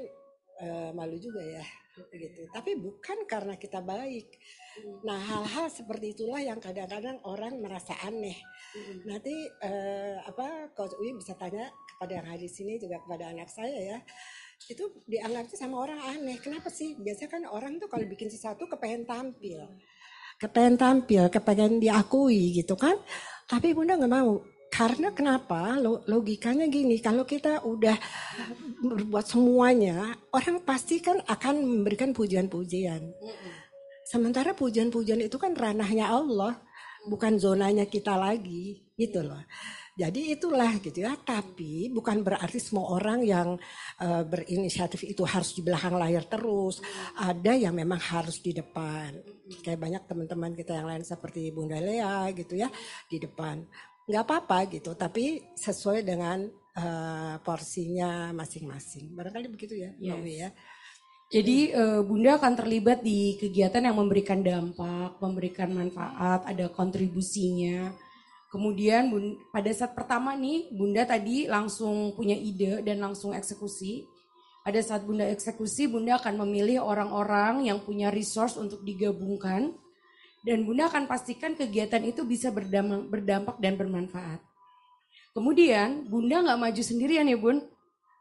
malu juga ya gitu. Tapi bukan karena kita baik. Nah hal-hal seperti itulah yang kadang-kadang orang merasa aneh. Nanti Coach Uwi bisa tanya kepada yang hadir sini juga kepada anak saya ya. Itu dianggapnya sama orang aneh. Kenapa sih? Biasanya kan orang tuh kalau bikin sesuatu kepengen tampil, kepengen diakui gitu kan. Tapi Bunda nggak mau. Karena kenapa? Logikanya gini, kalau kita udah berbuat semuanya, orang pasti kan akan memberikan pujian-pujian. Sementara pujian-pujian itu kan ranahnya Allah, bukan zonanya kita lagi, gitu loh. Jadi itulah gitu ya, tapi bukan berarti semua orang yang berinisiatif itu harus di belakang layar terus. Ada yang memang harus di depan. Kayak banyak teman-teman kita yang lain seperti Bunda Lea gitu ya, di depan. Nggak apa-apa gitu, tapi sesuai dengan porsinya masing-masing. Barangkali begitu ya, ya. Jadi Bunda akan terlibat di kegiatan yang memberikan dampak, memberikan manfaat, ada kontribusinya. Kemudian pada saat pertama nih, Bunda tadi langsung punya ide dan langsung eksekusi. Pada saat Bunda eksekusi, Bunda akan memilih orang-orang yang punya resource untuk digabungkan. Dan Bunda akan pastikan kegiatan itu bisa berdampak dan bermanfaat. Kemudian Bunda nggak maju sendirian ya Bun.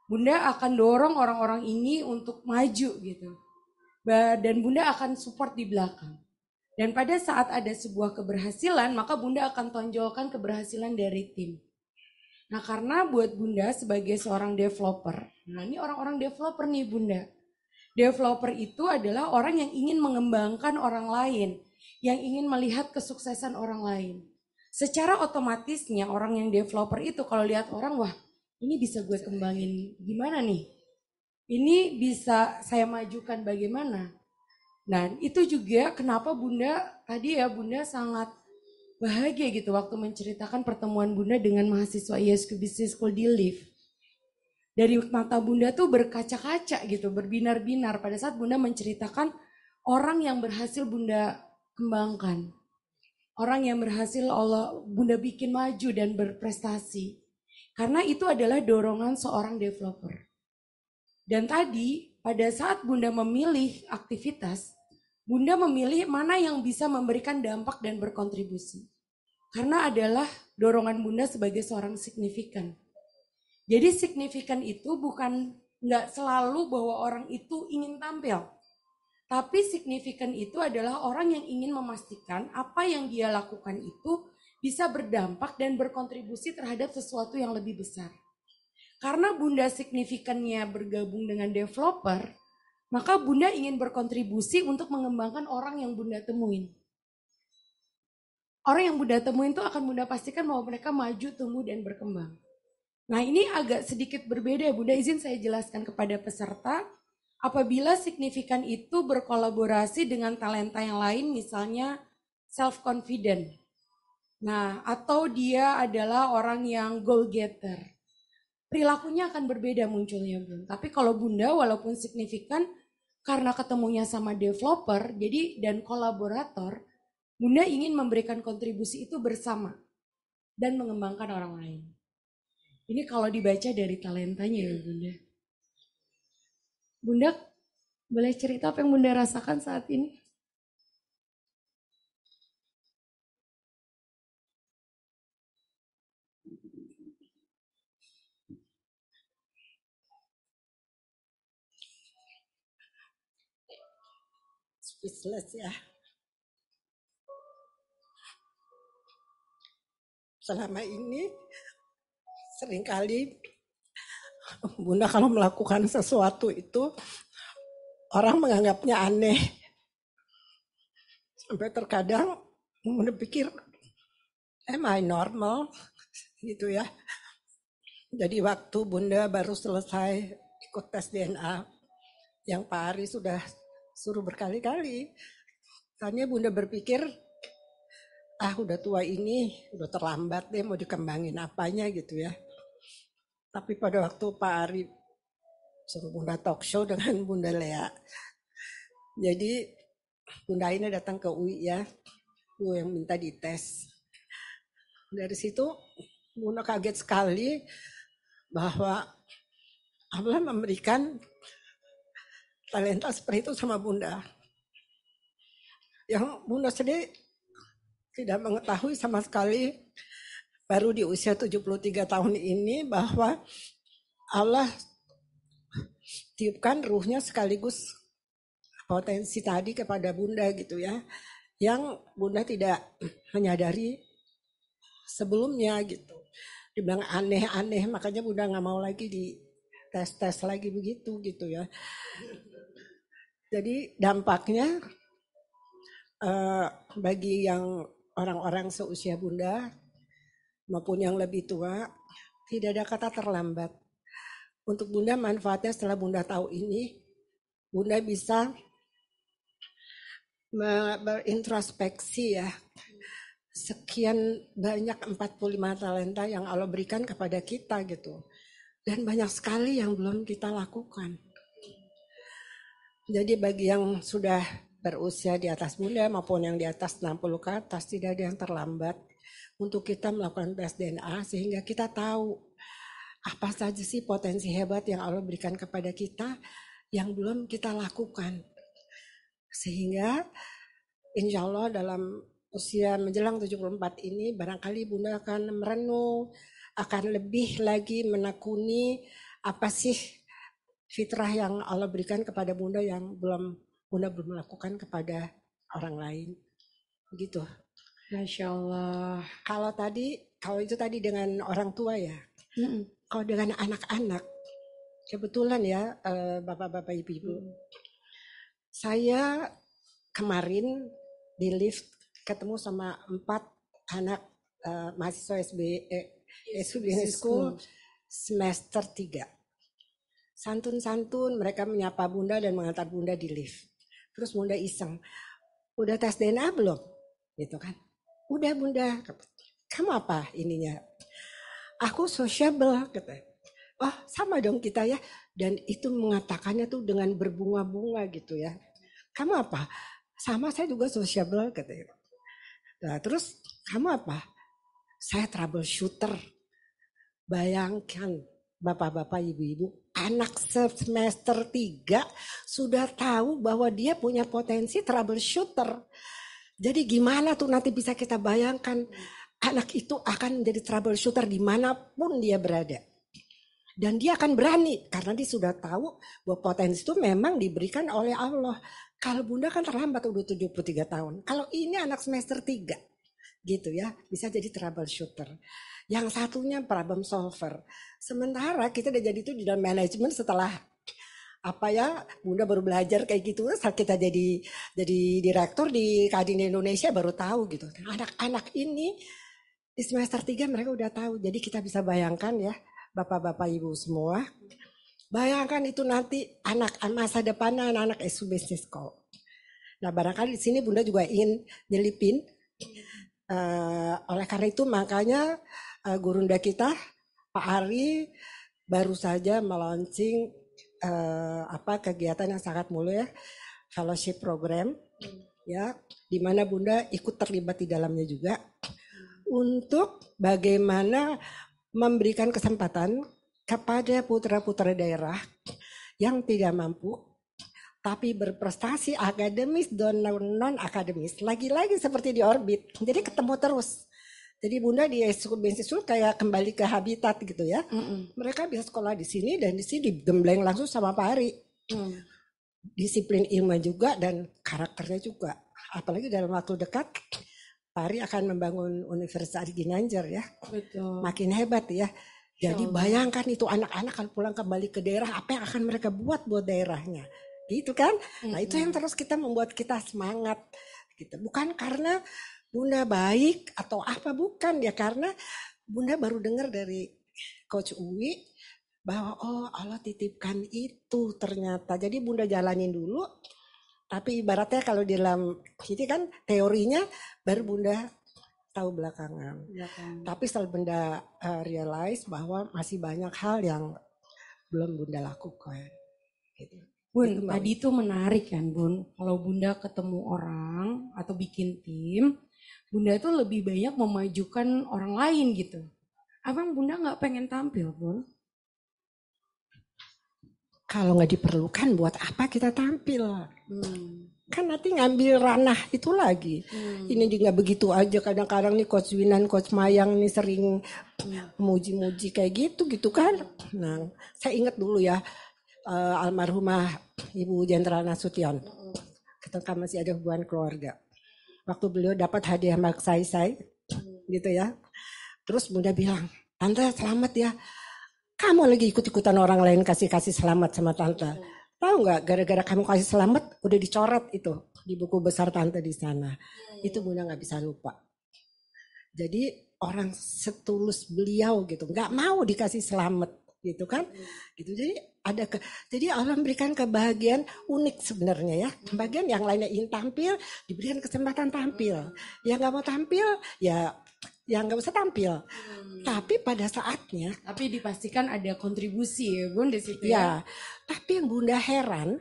Bunda akan dorong orang-orang ini untuk maju gitu. Dan Bunda akan support di belakang. Dan pada saat ada sebuah keberhasilan, maka Bunda akan tonjolkan keberhasilan dari tim. Nah karena buat Bunda sebagai seorang developer, nah ini orang-orang developer nih Bunda. Developer itu adalah orang yang ingin mengembangkan orang lain, yang ingin melihat kesuksesan orang lain. Secara otomatisnya orang yang developer itu kalau lihat orang, wah ini bisa gue kembangin gimana nih? Ini bisa saya majukan bagaimana? Nah itu juga kenapa Bunda tadi ya Bunda sangat bahagia gitu waktu menceritakan pertemuan Bunda dengan mahasiswa ISQ Business School di Live. Dari mata Bunda tuh berkaca-kaca gitu, berbinar-binar pada saat Bunda menceritakan orang yang berhasil Bunda kembangkan. Orang yang berhasil Bunda bikin maju dan berprestasi. Karena itu adalah dorongan seorang developer. Dan tadi pada saat Bunda memilih aktivitas, Bunda memilih mana yang bisa memberikan dampak dan berkontribusi. Karena adalah dorongan Bunda sebagai seorang signifikan. Jadi signifikan itu bukan nggak selalu bahwa orang itu ingin tampil. Tapi signifikan itu adalah orang yang ingin memastikan apa yang dia lakukan itu bisa berdampak dan berkontribusi terhadap sesuatu yang lebih besar. Karena Bunda signifikannya bergabung dengan developer, maka Bunda ingin berkontribusi untuk mengembangkan orang yang Bunda temuin. Orang yang Bunda temuin itu akan Bunda pastikan bahwa mereka maju, tumbuh, dan berkembang. Nah ini agak sedikit berbeda ya Bunda, izin saya jelaskan kepada peserta. Apabila signifikan itu berkolaborasi dengan talenta yang lain, misalnya self-confident. Nah, atau dia adalah orang yang goal getter. Perilakunya akan berbeda munculnya Bun. Tapi kalau Bunda walaupun signifikan, karena ketemunya sama developer, jadi dan kolaborator, Bunda ingin memberikan kontribusi itu bersama. dan mengembangkan orang lain. Ini kalau dibaca dari talentanya ya Bunda. Bunda boleh cerita apa yang Bunda rasakan saat ini? Speechless ya. Selama ini seringkali Bunda kalau melakukan sesuatu itu orang menganggapnya aneh. Sampai terkadang Bunda pikir, am I normal? Gitu ya. Jadi waktu Bunda baru selesai ikut tes DNA, yang Pak Ari sudah suruh berkali-kali, tanya Bunda berpikir, udah tua ini, udah terlambat deh mau dikembangin apanya gitu ya. Tapi pada waktu Pak Ari suruh Bunda talk show dengan Bunda Lea, jadi Bunda ini datang ke UI ya, Bu yang minta dites. Dari situ Bunda kaget sekali bahwa Allah memberikan talenta seperti itu sama Bunda. Yang Bunda sendiri tidak mengetahui sama sekali baru di usia 73 tahun ini bahwa Allah tiupkan ruhnya sekaligus potensi tadi kepada Bunda gitu ya. Yang Bunda tidak menyadari sebelumnya gitu. Dibilang aneh-aneh, makanya Bunda nggak mau lagi di tes-tes lagi begitu gitu ya. Jadi dampaknya bagi yang orang-orang seusia Bunda maupun yang lebih tua, tidak ada kata terlambat. Untuk Bunda manfaatnya setelah Bunda tahu ini, Bunda bisa berintrospeksi ya. Sekian banyak 45 talenta yang Allah berikan kepada kita gitu. Dan banyak sekali yang belum kita lakukan. Jadi bagi yang sudah berusia di atas Bunda maupun yang di atas 60 ke atas, tidak ada yang terlambat untuk kita melakukan tes DNA sehingga kita tahu apa saja sih potensi hebat yang Allah berikan kepada kita yang belum kita lakukan. Sehingga insya Allah dalam usia menjelang 74 ini barangkali Bunda akan merenung, akan lebih lagi menekuni apa sih fitrah yang Allah berikan kepada Bunda yang Bunda belum melakukan kepada orang lain. Begitu. Masya Allah. Kalau itu tadi dengan orang tua ya. Kalau dengan anak-anak, kebetulan ya bapak-bapak ibu-ibu. Saya kemarin di lift ketemu sama 4 anak mahasiswa SB Business School semester 3. Santun-santun mereka menyapa Bunda dan mengantar Bunda di lift. Terus Bunda iseng, udah tes DNA belum? Gitu kan. Udah Bunda. Kamu apa ininya? Aku sociable katanya. Oh sama dong kita ya. Dan itu mengatakannya tuh dengan berbunga-bunga gitu ya. Kamu apa? Sama saya juga sociable katanya. Nah, terus kamu apa? Saya troubleshooter. Bayangkan bapak-bapak ibu-ibu, anak semester 3 sudah tahu bahwa dia punya potensi troubleshooter. Jadi gimana tuh nanti bisa kita bayangkan anak itu akan menjadi troubleshooter dimanapun dia berada. Dan dia akan berani karena dia sudah tahu bahwa potensi itu memang diberikan oleh Allah. Kalau Bunda kan terlambat udah 73 tahun. Kalau ini anak semester 3 gitu ya, bisa jadi troubleshooter. Yang satunya problem solver. Sementara kita udah jadi itu di dalam manajemen setelah Bunda baru belajar kayak gitu saat kita jadi direktur di Kadin Indonesia baru tahu gitu. Anak-anak ini di semester 3 mereka udah tahu. Jadi kita bisa bayangkan ya Bapak-bapak Ibu semua. Bayangkan itu nanti anak masa depan anak-anak SU Business School. Nah barangkali di sini Bunda juga ingin nyelipin. Oleh karena itu makanya gurunda kita Pak Ari baru saja melaunching kegiatan yang sangat mulia fellowship program ya di mana Bunda ikut terlibat di dalamnya juga untuk bagaimana memberikan kesempatan kepada putra-putra daerah yang tidak mampu tapi berprestasi akademis dan non-akademis. Lagi-lagi seperti di orbit. Jadi ketemu terus. Jadi Bunda di school kayak kembali ke habitat gitu ya. Mereka bisa sekolah di sini dan di sini digembleng langsung sama Pak Ari. Disiplin ilmu juga dan karakternya juga. Apalagi dalam waktu dekat Pak Ari akan membangun Universitas Ginanjar ya. Betul. Makin hebat ya. Jadi bayangkan itu anak-anak kalau pulang kembali ke daerah apa yang akan mereka buat daerahnya. Gitu kan? Nah itu yang terus kita membuat kita semangat gitu. Bukan karena Bunda baik atau apa, bukan ya, karena Bunda baru dengar dari Coach Uwi bahwa oh Allah titipkan itu ternyata. Jadi Bunda jalanin dulu, tapi ibaratnya kalau di dalam ini kan teorinya baru Bunda tahu belakangan. Tapi setelah Bunda realize bahwa masih banyak hal yang belum Bunda lakukan. Gitu. Bun, tadi itu menarik kan Bun, kalau Bunda ketemu orang atau bikin tim, Bunda itu lebih banyak memajukan orang lain gitu. Abang Bunda nggak pengen tampil Bun? Kalau nggak diperlukan buat apa kita tampil? Kan nanti ngambil ranah itu lagi. Ini juga begitu aja, kadang-kadang nih Coach Winan, Coach Mayang nih sering muji-muji kayak gitu kan. Nah, saya ingat dulu ya, almarhumah Ibu Jenderal Nasution. Kita masih ada hubungan keluarga. Waktu beliau dapat hadiah Magsaysay gitu ya. Terus Bunda bilang, "Tante selamat ya. Kamu lagi ikut-ikutan orang lain kasih selamat sama Tante. Tahu nggak, gara-gara kamu kasih selamat udah dicoret itu di buku besar Tante di sana." Itu Bunda nggak bisa lupa. Jadi orang setulus beliau gitu, nggak mau dikasih selamat gitu kan. Gitu. Jadi Allah memberikan kebahagiaan unik sebenarnya ya. Bagian yang lainnya ingin tampil, diberikan kesempatan tampil. Yang nggak mau tampil ya nggak usah tampil. Tapi pada saatnya. Tapi dipastikan ada kontribusi ya Bun di situ ya. Tapi yang Bunda heran,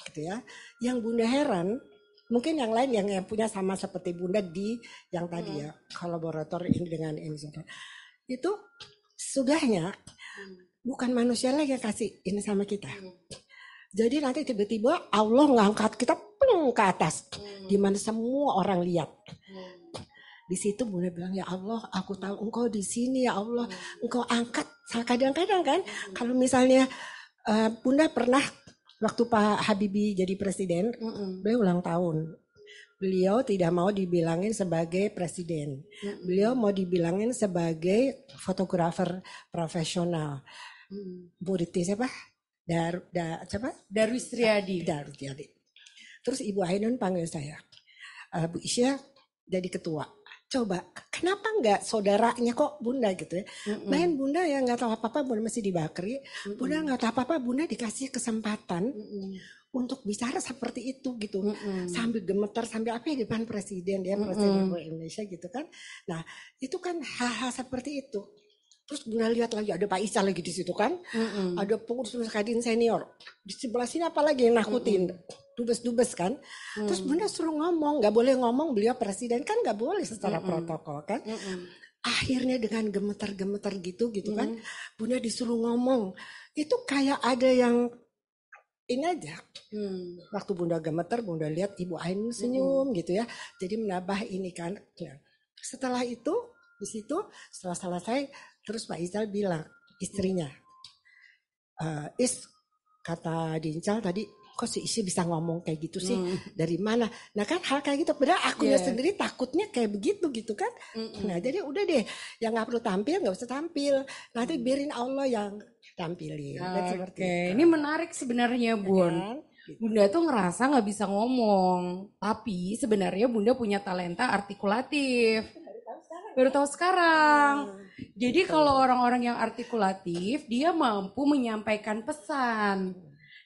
gitu ya. Yang Bunda heran, mungkin yang lain yang punya sama seperti Bunda di yang tadi ya, kolaborator ini dengan ini. Itu sudahnya bukan manusia lagi yang kasih ini sama kita. Jadi nanti tiba-tiba Allah ngangkat kita ke atas, di mana semua orang lihat. Di situ Bunda bilang, ya Allah, aku tahu Engkau di sini ya Allah, Engkau angkat. Kadang-kadang kan, kalau misalnya Bunda pernah waktu Pak Habibie jadi presiden, beliau ulang tahun. Beliau tidak mau dibilangin sebagai presiden. Beliau mau dibilangin sebagai fotografer profesional. Muridnya siapa? Darwis Riyadi. Terus Ibu Ainun panggil saya, Bu Isya jadi ketua. Coba, kenapa enggak saudaranya kok Bunda gitu ya? Main Bunda ya nggak tahu apa-apa, Bunda masih di Bakri. Bunda nggak tahu apa-apa, Bunda dikasih kesempatan untuk bicara seperti itu gitu. Sambil gemetar, sambil apa ya, depan presiden ya, Presiden Indonesia gitu kan. Nah, itu kan hal-hal seperti itu. Terus Bunda lihat lagi ada Pak Isa lagi di situ kan. Ada pengurus Kadin senior. Di sebelah sini apalagi yang nakutin. Dubes-dubes kan. Terus Bunda suruh ngomong. Gak boleh ngomong, beliau presiden kan gak boleh secara protokol kan. Akhirnya dengan gemetar-gemetar gitu kan. Bunda disuruh ngomong. Itu kayak ada yang ini aja. Waktu Bunda gemetar, Bunda lihat Ibu Ainun senyum gitu ya. Jadi menambah ini kan. Nah, setelah itu, di situ setelah selesai, terus Pak Izal bilang, istrinya, kata Dincal tadi, kok si Isi bisa ngomong kayak gitu sih, dari mana? Nah kan hal kayak gitu, padahal akunya sendiri takutnya kayak begitu gitu kan. Nah jadi udah deh, yang gak perlu tampil gak usah tampil, nanti biarin Allah yang tampilin. Oke, ini menarik sebenarnya Bun. Ya, Bunda tuh ngerasa gak bisa ngomong, tapi sebenarnya Bunda punya talenta artikulatif. Baru tahu sekarang. Jadi kalau orang-orang yang artikulatif, dia mampu menyampaikan pesan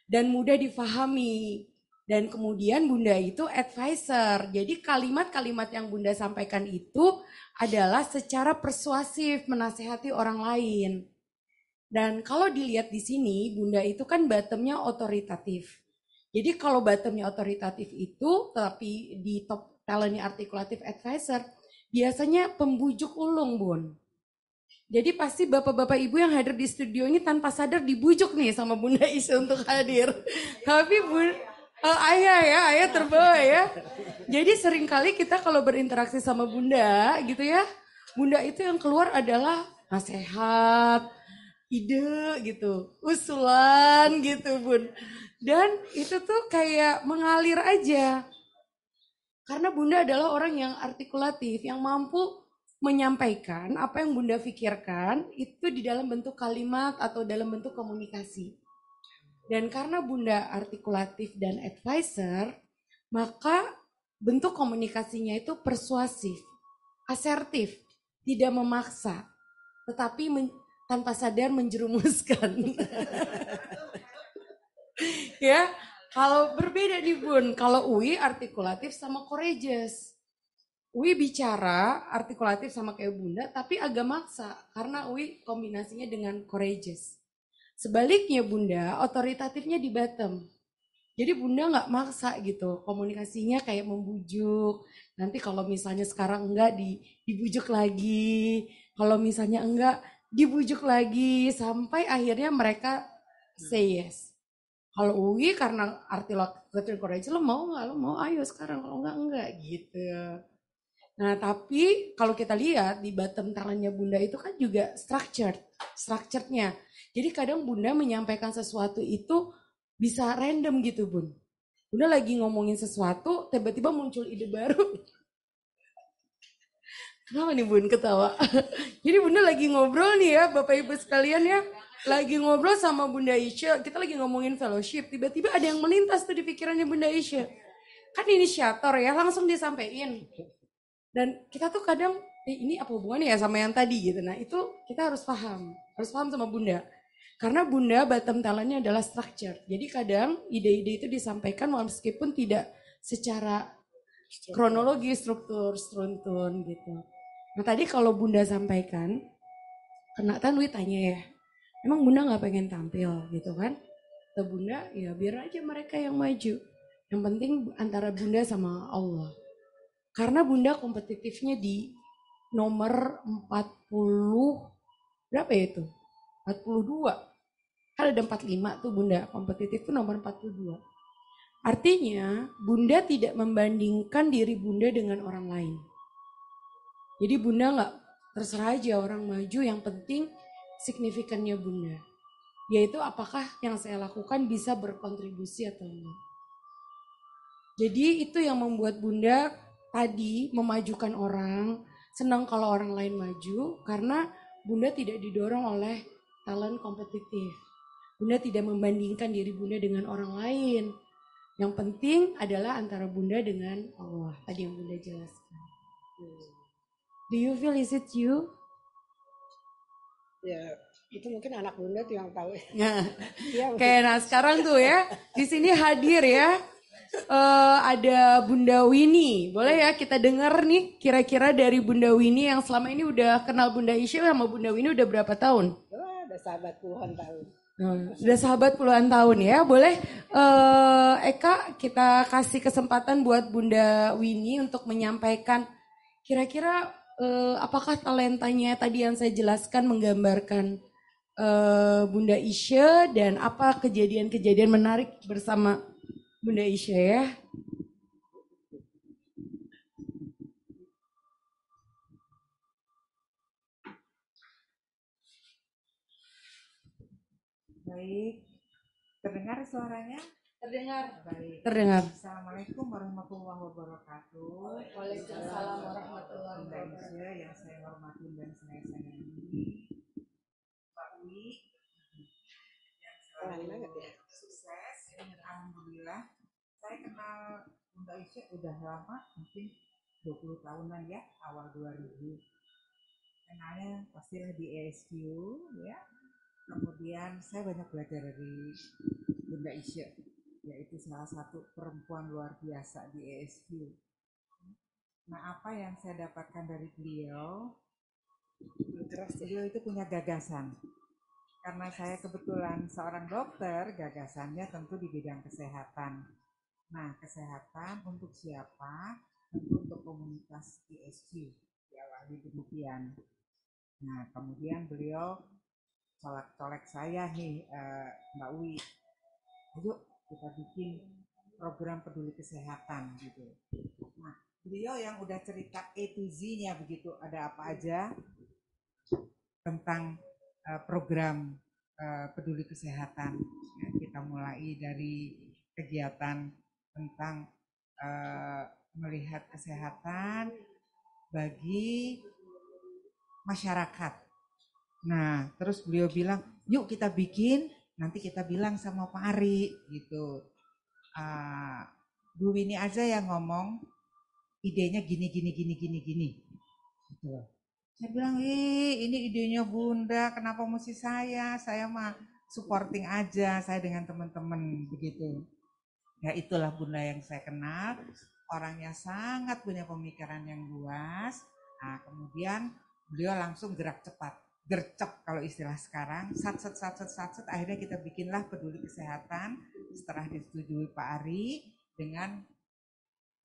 dan mudah difahami. Dan kemudian Bunda itu advisor. Jadi kalimat-kalimat yang Bunda sampaikan itu adalah secara persuasif menasehati orang lain. Dan kalau dilihat di sini, Bunda itu kan bottomnya otoritatif. Jadi kalau bottomnya otoritatif itu, tapi di top talentnya artikulatif advisor, biasanya pembujuk ulung, Bun. Jadi pasti bapak-bapak ibu yang hadir di studio ini tanpa sadar dibujuk nih sama Bunda Isya untuk hadir. Tapi ayah terbawa ya. Jadi seringkali kita kalau berinteraksi sama Bunda gitu ya, Bunda itu yang keluar adalah nasihat, ide gitu, usulan gitu Bun. Dan itu tuh kayak mengalir aja. Karena Bunda adalah orang yang artikulatif, yang mampu menyampaikan apa yang Bunda pikirkan itu di dalam bentuk kalimat atau dalam bentuk komunikasi. Dan karena Bunda artikulatif dan advisor, maka bentuk komunikasinya itu persuasif, asertif, tidak memaksa, tetapi tanpa sadar menjerumuskan. Ya, kalau berbeda nih Bun, kalau Uwi artikulatif sama courageous. Uwi bicara artikulatif sama kayak Bunda, tapi agak maksa karena Uwi kombinasinya dengan courageous. Sebaliknya Bunda, otoritatifnya di bottom. Jadi Bunda nggak maksa gitu, komunikasinya kayak membujuk. Nanti kalau misalnya sekarang enggak dibujuk lagi, kalau misalnya enggak dibujuk lagi, sampai akhirnya mereka say yes. Kalau Uwi karena artikulatif courageous, lo mau nggak? Lo mau ayo sekarang, kalau enggak gitu. Nah, tapi kalau kita lihat di bottom talentnya Bunda itu kan juga structurednya. Jadi kadang Bunda menyampaikan sesuatu itu bisa random gitu Bun. Bunda lagi ngomongin sesuatu, tiba-tiba muncul ide baru. Kenapa nih Bun ketawa? Jadi Bunda lagi ngobrol nih ya Bapak Ibu sekalian ya. Lagi ngobrol sama Bunda Isya, kita lagi ngomongin fellowship. Tiba-tiba ada yang melintas tuh di pikirannya Bunda Isya. Kan inisiator ya, langsung disampaikan. Dan kita tuh kadang, ini apa hubungannya ya sama yang tadi gitu. Nah itu kita harus paham sama Bunda. Karena Bunda bottom talentnya adalah structure. Jadi kadang ide-ide itu disampaikan meskipun tidak secara kronologi, struktur, struntun gitu. Nah tadi kalau Bunda sampaikan, kena Tanwi tanya ya, emang Bunda gak pengen tampil gitu kan? Atau Bunda ya biar aja mereka yang maju. Yang penting antara Bunda sama Allah. Karena Bunda kompetitifnya di nomor 40, berapa ya itu? 42. Kan ada 45 tuh Bunda, kompetitif tuh nomor 42. Artinya Bunda tidak membandingkan diri Bunda dengan orang lain. Jadi Bunda gak terserah aja orang maju, yang penting signifikannya Bunda. Yaitu apakah yang saya lakukan bisa berkontribusi atau enggak. Jadi itu yang membuat Bunda tadi memajukan orang, senang kalau orang lain maju karena Bunda tidak didorong oleh talent kompetitif. Bunda tidak membandingkan diri Bunda dengan orang lain. Yang penting adalah antara Bunda dengan Allah. Tadi yang Bunda jelaskan. Do you feel is it you? Ya, itu mungkin anak Bunda tuh yang tahu. Kayak nah sekarang tuh ya, di sini hadir ya. Ada Bunda Winnie. Boleh ya kita dengar nih kira-kira dari Bunda Winnie yang selama ini udah kenal Bunda Isya sama Bunda Winnie udah berapa tahun? Wah, udah sahabat puluhan tahun. Udah sahabat puluhan tahun ya. Boleh Eka kita kasih kesempatan buat Bunda Winnie untuk menyampaikan kira-kira apakah talentanya tadi yang saya jelaskan menggambarkan Bunda Isya dan apa kejadian-kejadian menarik bersama Bunda Isya ya. Baik, terdengar suaranya? Terdengar. Baik. Terdengar. Assalamualaikum warahmatullahi wabarakatuh. Waalaikumsalam warahmatullahi wabarakatuh. Bunda Isya yang saya hormati dan saya sayangi, Pak Wi, yang selalu sukses. Alhamdulillah, saya kenal Bunda Isya udah lama, mungkin 20 tahunan ya, awal 2000. Kenalnya pastilah di ESQ ya. Kemudian saya banyak belajar dari Bunda Isya, yaitu salah satu perempuan luar biasa di ESQ. Nah, apa yang saya dapatkan dari beliau itu punya gagasan. Karena saya kebetulan seorang dokter, gagasannya tentu di bidang kesehatan. Nah, kesehatan untuk siapa? Tentu untuk komunitas ESQ. diawali demikian. Nah, kemudian beliau colek-colek saya nih, Mbak Uwi, ayo kita bikin program peduli kesehatan gitu. Nah, beliau yang udah cerita A to Z-nya begitu, ada apa aja tentang program peduli kesehatan. Ya, kita mulai dari kegiatan tentang melihat kesehatan bagi masyarakat. Nah, terus beliau bilang, yuk kita bikin, nanti kita bilang sama Pak Ari gitu. Bu Winnie aja yang ngomong, idenya gini. Gitu. Saya bilang, ini idenya Bunda, kenapa mesti saya? Saya mah supporting aja, saya dengan teman-teman begitu. Ya itulah Bunda yang saya kenal, orangnya sangat punya pemikiran yang luas. Nah, kemudian beliau langsung gerak cepat, gercep kalau istilah sekarang, sat, akhirnya kita bikinlah peduli kesehatan setelah disetujui Pak Ari dengan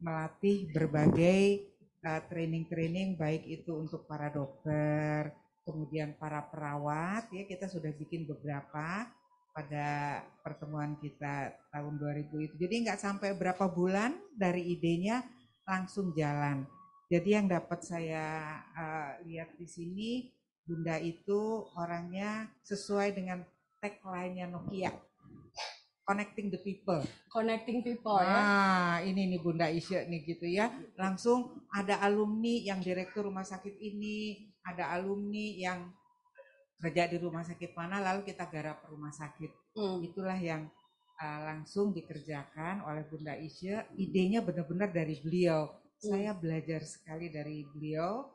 melatih berbagai training baik itu untuk para dokter, kemudian para perawat, ya kita sudah bikin beberapa pada pertemuan kita tahun 2000 itu. Jadi nggak sampai berapa bulan dari idenya langsung jalan. Jadi yang dapat saya lihat di sini, Bunda itu orangnya sesuai dengan tagline-nya Nokia. Connecting the people. Connecting people ya. Nah, ini nih Bunda Isya nih gitu ya. Langsung ada alumni yang direktur rumah sakit ini, ada alumni yang kerja di rumah sakit mana, lalu kita garap rumah sakit. Itulah yang langsung dikerjakan oleh Bunda Isya. Idenya benar-benar dari beliau. Saya belajar sekali dari beliau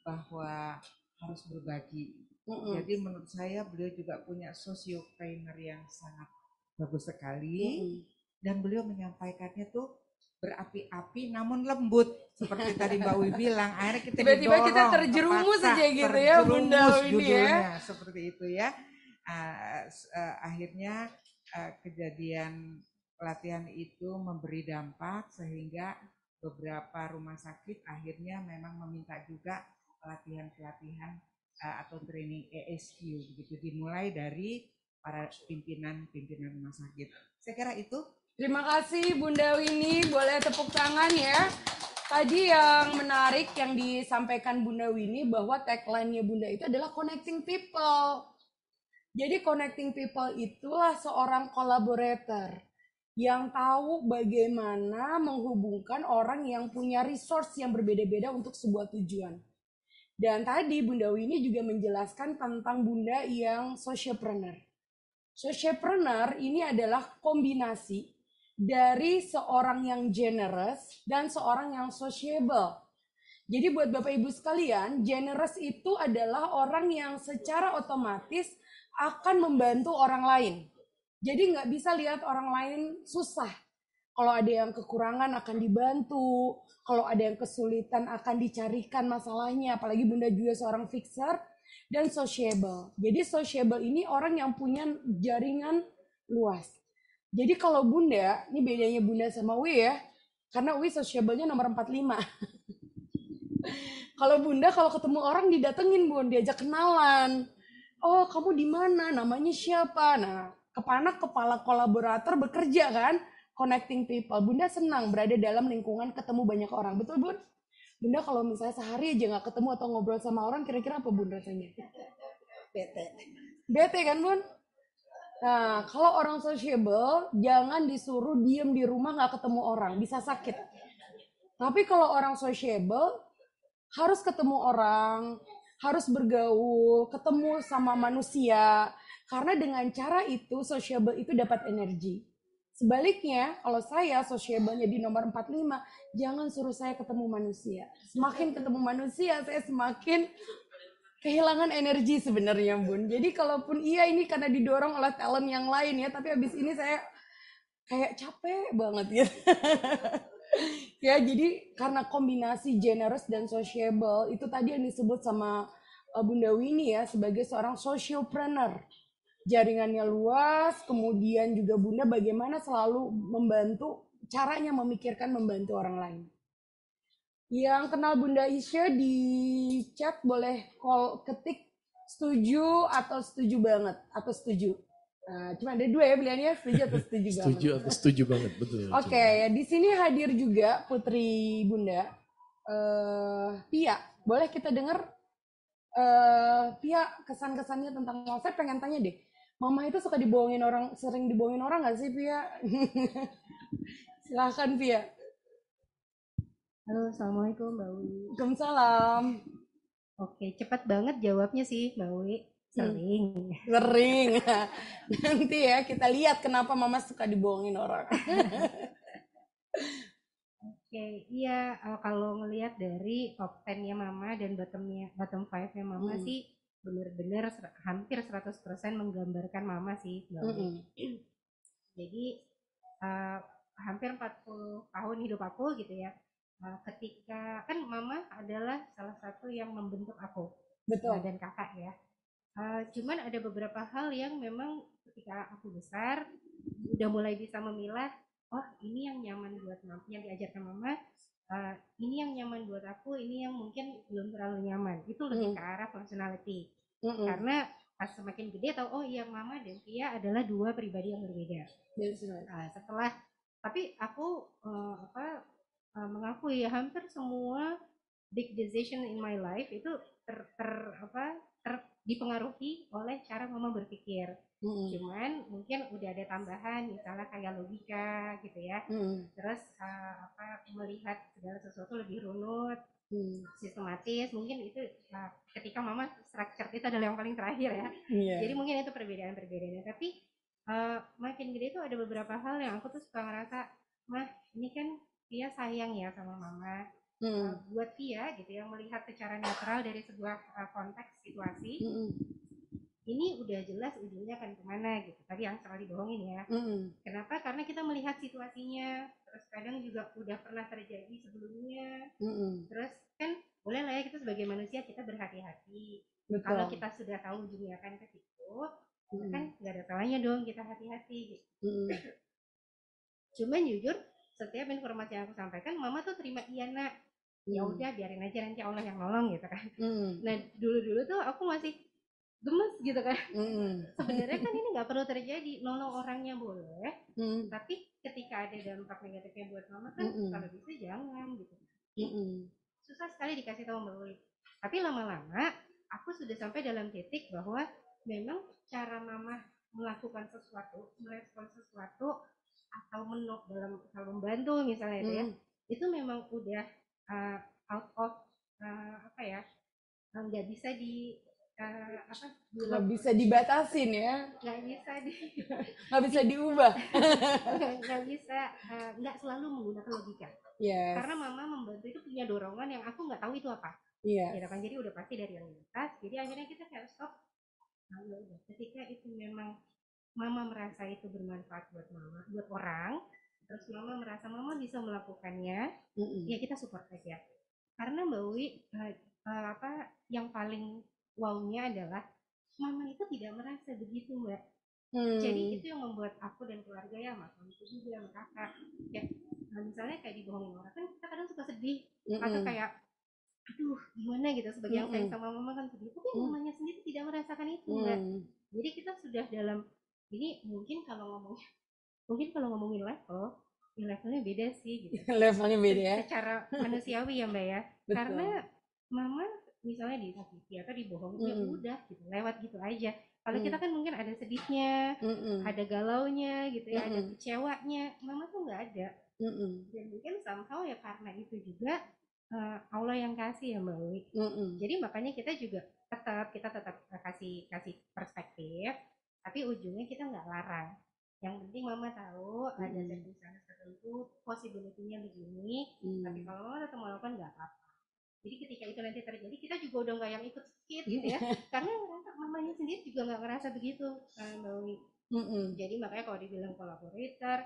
bahwa harus berbagi. Jadi menurut saya beliau juga punya sociopreneur yang sangat bagus sekali. Dan beliau menyampaikannya tuh berapi-api namun lembut. Seperti tadi Mbak Wi bilang, akhirnya kita tiba-tiba didorong, kita terjerumus saja gitu ya Bunda ini ya. Seperti itu ya. Akhirnya kejadian pelatihan itu memberi dampak sehingga beberapa rumah sakit akhirnya memang meminta juga pelatihan atau training ESQ begitu, dimulai dari para pimpinan rumah sakit. Saya kira itu. Terima kasih Bunda Winnie, boleh tepuk tangan ya. Tadi yang menarik yang disampaikan Bunda Winnie bahwa tagline-nya Bunda itu adalah connecting people. Jadi connecting people itulah seorang collaborator yang tahu bagaimana menghubungkan orang yang punya resource yang berbeda-beda untuk sebuah tujuan. Dan tadi Bunda Winnie juga menjelaskan tentang Bunda yang sociopreneur. Sociopreneur ini adalah kombinasi dari seorang yang generous dan seorang yang sociable. Jadi buat Bapak Ibu sekalian, generous itu adalah orang yang secara otomatis akan membantu orang lain. Jadi nggak bisa lihat orang lain susah. Kalau ada yang kekurangan akan dibantu, kalau ada yang kesulitan akan dicarikan masalahnya. Apalagi Bunda juga seorang fixer dan sociable. Jadi sociable ini orang yang punya jaringan luas. Jadi kalau Bunda, ini bedanya Bunda sama Wi ya, karena Wi sociable-nya nomor 45. Kalau Bunda kalau ketemu orang didatengin Bun, diajak kenalan. Oh kamu di mana? Namanya siapa? Nah, kepala kolaborator bekerja kan? Connecting people. Bunda senang berada dalam lingkungan ketemu banyak orang. Betul Bun? Bunda kalau misalnya sehari aja nggak ketemu atau ngobrol sama orang, kira-kira apa Bun rasanya? Bete kan Bun? Nah, kalau orang sociable, jangan disuruh diem di rumah nggak ketemu orang, bisa sakit. Tapi kalau orang sociable, harus ketemu orang, harus bergaul, ketemu sama manusia. Karena dengan cara itu, sociable itu dapat energi. Sebaliknya, kalau saya sociable-nya di nomor 45, jangan suruh saya ketemu manusia. Semakin ketemu manusia, saya semakin kehilangan energi sebenarnya Bun. Jadi kalaupun iya ini karena didorong oleh talent yang lain ya, tapi habis ini saya kayak capek banget gitu. Ya jadi karena kombinasi generous dan sociable itu tadi yang disebut sama Bunda Winnie ya sebagai seorang sociopreneur. Jaringannya luas, kemudian juga Bunda bagaimana selalu membantu, caranya memikirkan membantu orang lain. Yang kenal Bunda Isya di chat boleh call ketik setuju atau setuju banget atau setuju. Nah, cuma ada dua ya pilihannya, setuju atau setuju banget. Setuju atau setuju banget, betul. Oke, di sini hadir juga Putri Bunda Pia. Boleh kita dengar Pia kesan-kesannya tentang mama. Saya pengen tanya deh, mama itu suka dibohongin orang, sering dibohongin orang nggak sih Pia? Silahkan Pia. Halo, Assalamualaikum Mbak Wi. Waalaikumsalam. Oke, cepat banget jawabnya sih Mbak Wi. Sering. Sering. Nanti ya kita lihat kenapa mama suka dibohongin orang. Oke, iya kalau ngelihat dari top 10-nya Mama dan bottom 5-nya Mama sih benar-benar hampir 100% menggambarkan Mama sih Mbak Wi. Jadi hampir 40 tahun hidup aku gitu ya. Ketika kan Mama adalah salah satu yang membentuk aku. Betul. Dan kakak ya. Cuman ada beberapa hal yang memang ketika aku besar udah mulai bisa memilah, oh ini yang nyaman buat mama, yang diajarkan mama, ini yang nyaman buat aku, ini yang mungkin belum terlalu nyaman. Itu lebih ke arah personality. Karena pas semakin gede tahu, oh iya Mama dan Pia adalah dua pribadi yang berbeda. Setelah tapi aku mengakui hampir semua big decision in my life itu dipengaruhi oleh cara Mama berpikir. Cuman mungkin udah ada tambahan misalnya kayak logika gitu ya. Terus melihat segala sesuatu lebih runut, sistematis. Mungkin itu ketika Mama structure itu adalah yang paling terakhir ya. Jadi mungkin itu perbedaan-perbedaannya. Tapi makin gede itu ada beberapa hal yang aku tuh suka ngerasa, mah ini kan Pia sayang ya sama Mama. Buat Pia gitu yang melihat secara netral dari sebuah konteks situasi, ini udah jelas ujungnya akan kemana gitu. Tadi yang selalu dibohongin ya. Kenapa? Karena kita melihat situasinya, terus kadang juga udah pernah terjadi sebelumnya. Terus kan boleh lah ya kita sebagai manusia kita berhati-hati. Kalau kita sudah tahu ujungnya akan ke situ, kan nggak ada salahnya dong kita hati-hati gitu. Cuman jujur setiap informasi yang aku sampaikan Mama tuh terima iya nak, ya udah biarin aja nanti Allah yang nolong gitu kan. Nah dulu tuh aku masih gemes gitu kan. Sebenarnya kan ini nggak perlu terjadi, nolong orangnya boleh, tapi ketika ada dampak negatifnya buat Mama kan kalau bisa jangan gitu. Susah sekali dikasih tahu Mbak Uli. Tapi lama-lama aku sudah sampai dalam titik bahwa memang cara Mama melakukan sesuatu, merespon sesuatu atau dalam hal membantu misalnya itu ya, itu memang udah out of nggak bisa nggak bisa dibatasin ya, nggak bisa diubah. Nggak selalu menggunakan logika. Karena Mama membantu itu punya dorongan yang aku nggak tahu itu apa. Gitu kan, jadi udah pasti dari yang atas. Jadi akhirnya kita kayak stop. Ketika itu memang Mama merasa itu bermanfaat buat Mama, buat orang, terus Mama merasa Mama bisa melakukannya, ya kita support aja. Karena Mbak Wi, yang paling wow-nya adalah Mama itu tidak merasa begitu Mbak. Jadi itu yang membuat aku dan keluarga ya, Mas itu juga sama kakak, kayak misalnya kayak dibohongin orang kan kita kadang suka sedih, atau kayak aduh gimana gitu, sebagai yang sayang sama Mama kan sedih, tapi Mamanya sendiri tidak merasakan itu Mbak. Jadi kita sudah dalam ini mungkin kalau ngomongin levelnya beda sih gitu. Levelnya beda ya. Secara manusiawi ya Mbak ya. Karena Mama misalnya disakiti atau dibohongin ya udah gitu, lewat gitu aja. Kalau kita kan mungkin ada sedihnya, ada galaunya gitu ya, ada kecewanya. Mama tuh nggak ada. Dan mungkin somehow ya karena itu juga Allah yang kasih ya Mbak Wi. Jadi makanya kita juga tetap kasih perspektif, tapi ujungnya kita nggak larang. Yang penting Mama tahu ada circumstances tertentu, possibility-nya begini, tapi kalau Mama tetap melakukan nggak apa-apa. Jadi ketika itu nanti terjadi, kita juga udah nggak yang ikut skip gitu ya, karena Mamanya sendiri juga nggak ngerasa begitu, Mbak Wi. Jadi makanya kalau dibilang kolaborator,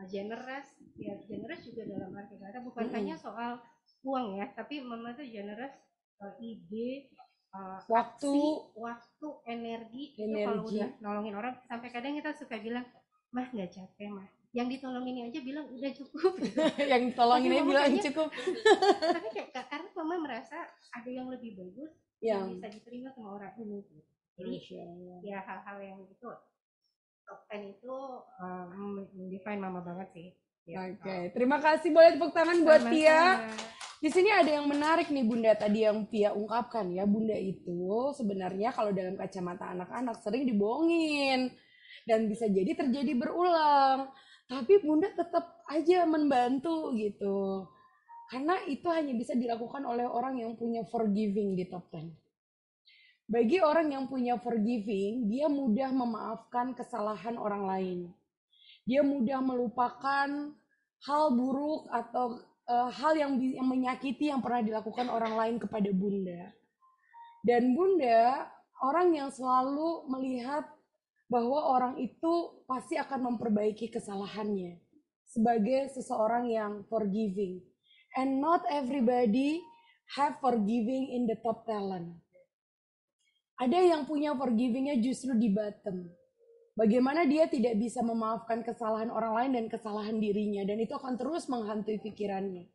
generous, ya generous juga dalam arti kata bukan hanya soal uang ya, tapi Mama tuh generous ide, waktu, energi. Itu kalau udah nolongin orang, sampai kadang kita suka bilang, mah nggak capek mah, yang ditolong ini aja bilang udah cukup. Yang tolongin Tapi aja mama bilang kayaknya- cukup. Tapi kayak karena mama merasa ada yang lebih bagus yang bisa diterima sama orang ini. Jadi ya hal-hal yang itu top 10 itu mendefine mama banget sih. Ya. Oke, terima kasih. Boleh tepuk tangan buat Sama-sama. Pia. Di sini ada yang menarik nih Bunda tadi yang Pia ungkapkan ya. Bunda itu sebenarnya kalau dalam kacamata anak-anak sering dibohongin dan bisa jadi terjadi berulang. Tapi Bunda tetap aja membantu gitu. Karena itu hanya bisa dilakukan oleh orang yang punya forgiving di top 10. Bagi orang yang punya forgiving, dia mudah memaafkan kesalahan orang lain. Dia mudah melupakan hal buruk atau hal yang menyakiti yang pernah dilakukan orang lain kepada Bunda. Dan Bunda, orang yang selalu melihat bahwa orang itu pasti akan memperbaiki kesalahannya sebagai seseorang yang forgiving. And not everybody have forgiving in the top talent. Ada yang punya forgivingnya justru di bottom. Bagaimana dia tidak bisa memaafkan kesalahan orang lain dan kesalahan dirinya. Dan itu akan terus menghantui pikirannya.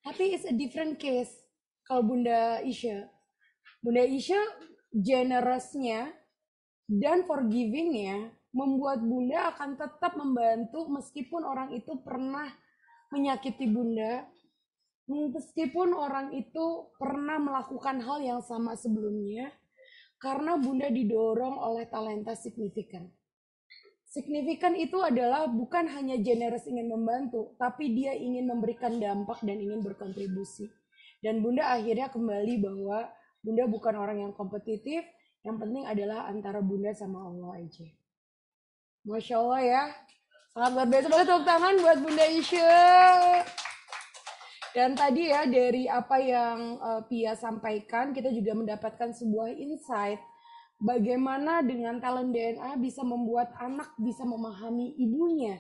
Tapi it's a different case. Kalau Bunda Isya. Bunda Isya generousnya dan forgivingnya membuat Bunda akan tetap membantu meskipun orang itu pernah menyakiti Bunda. Meskipun orang itu pernah melakukan hal yang sama sebelumnya. Karena Bunda didorong oleh talenta signifikan. Signifikan itu adalah bukan hanya generous ingin membantu, tapi dia ingin memberikan dampak dan ingin berkontribusi. Dan Bunda akhirnya kembali bahwa Bunda bukan orang yang kompetitif, yang penting adalah antara Bunda sama Allah aja. Masya Allah ya, sangat luar biasa. Boleh tepuk tangan buat Bunda Isya. Dan tadi ya dari apa yang Pia sampaikan, kita juga mendapatkan sebuah insight bagaimana dengan talent DNA bisa membuat anak bisa memahami ibunya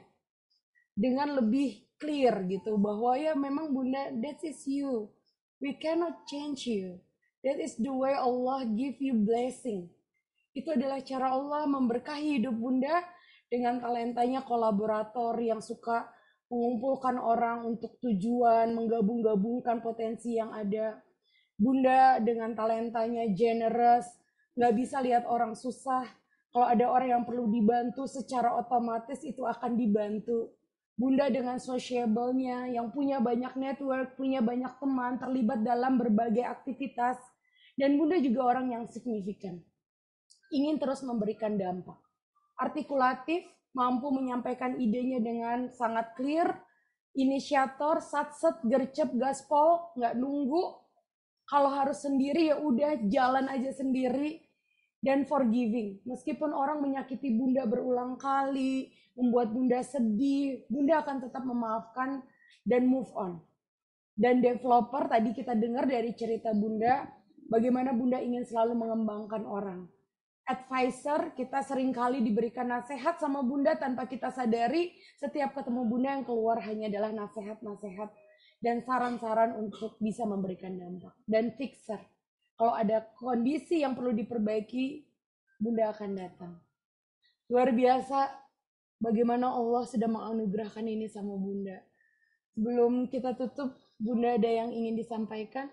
dengan lebih clear gitu, bahwa ya memang Bunda, that is you, we cannot change you, that is the way Allah give you blessing. Itu adalah cara Allah memberkahi hidup Bunda dengan talentanya kolaborator yang suka mengumpulkan orang untuk tujuan, menggabung-gabungkan potensi yang ada. Bunda dengan talentanya generous, nggak bisa lihat orang susah. Kalau ada orang yang perlu dibantu secara otomatis itu akan dibantu. Bunda dengan sociable-nya, yang punya banyak network, punya banyak teman, terlibat dalam berbagai aktivitas. Dan Bunda juga orang yang signifikan. Ingin terus memberikan dampak. Artikulatif, mampu menyampaikan idenya dengan sangat clear, inisiator, satset, gercep, gaspol, nggak nunggu. Kalau harus sendiri ya udah jalan aja sendiri. Dan forgiving, meskipun orang menyakiti Bunda berulang kali, membuat Bunda sedih, Bunda akan tetap memaafkan dan move on. Dan developer, tadi kita dengar dari cerita Bunda, bagaimana Bunda ingin selalu mengembangkan orang. Advisor, kita seringkali diberikan nasihat sama Bunda tanpa kita sadari, setiap ketemu Bunda yang keluar hanya adalah nasihat-nasihat dan saran-saran untuk bisa memberikan dampak. Dan fixer, kalau ada kondisi yang perlu diperbaiki, Bunda akan datang. Luar biasa bagaimana Allah sudah menganugerahkan ini sama Bunda. Sebelum kita tutup, Bunda ada yang ingin disampaikan?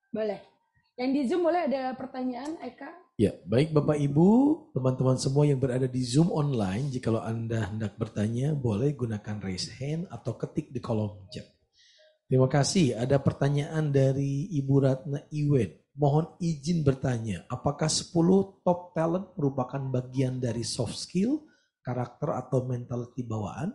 Boleh. Yang di Zoom boleh ada pertanyaan, Eka? Ya, baik Bapak Ibu, teman-teman semua yang berada di Zoom online, jikalau Anda hendak bertanya, boleh gunakan raise hand atau ketik di kolom chat. Terima kasih. Ada pertanyaan dari Ibu Ratna Iwet. Mohon izin bertanya, apakah 10 top talent merupakan bagian dari soft skill, karakter atau mentality bawaan?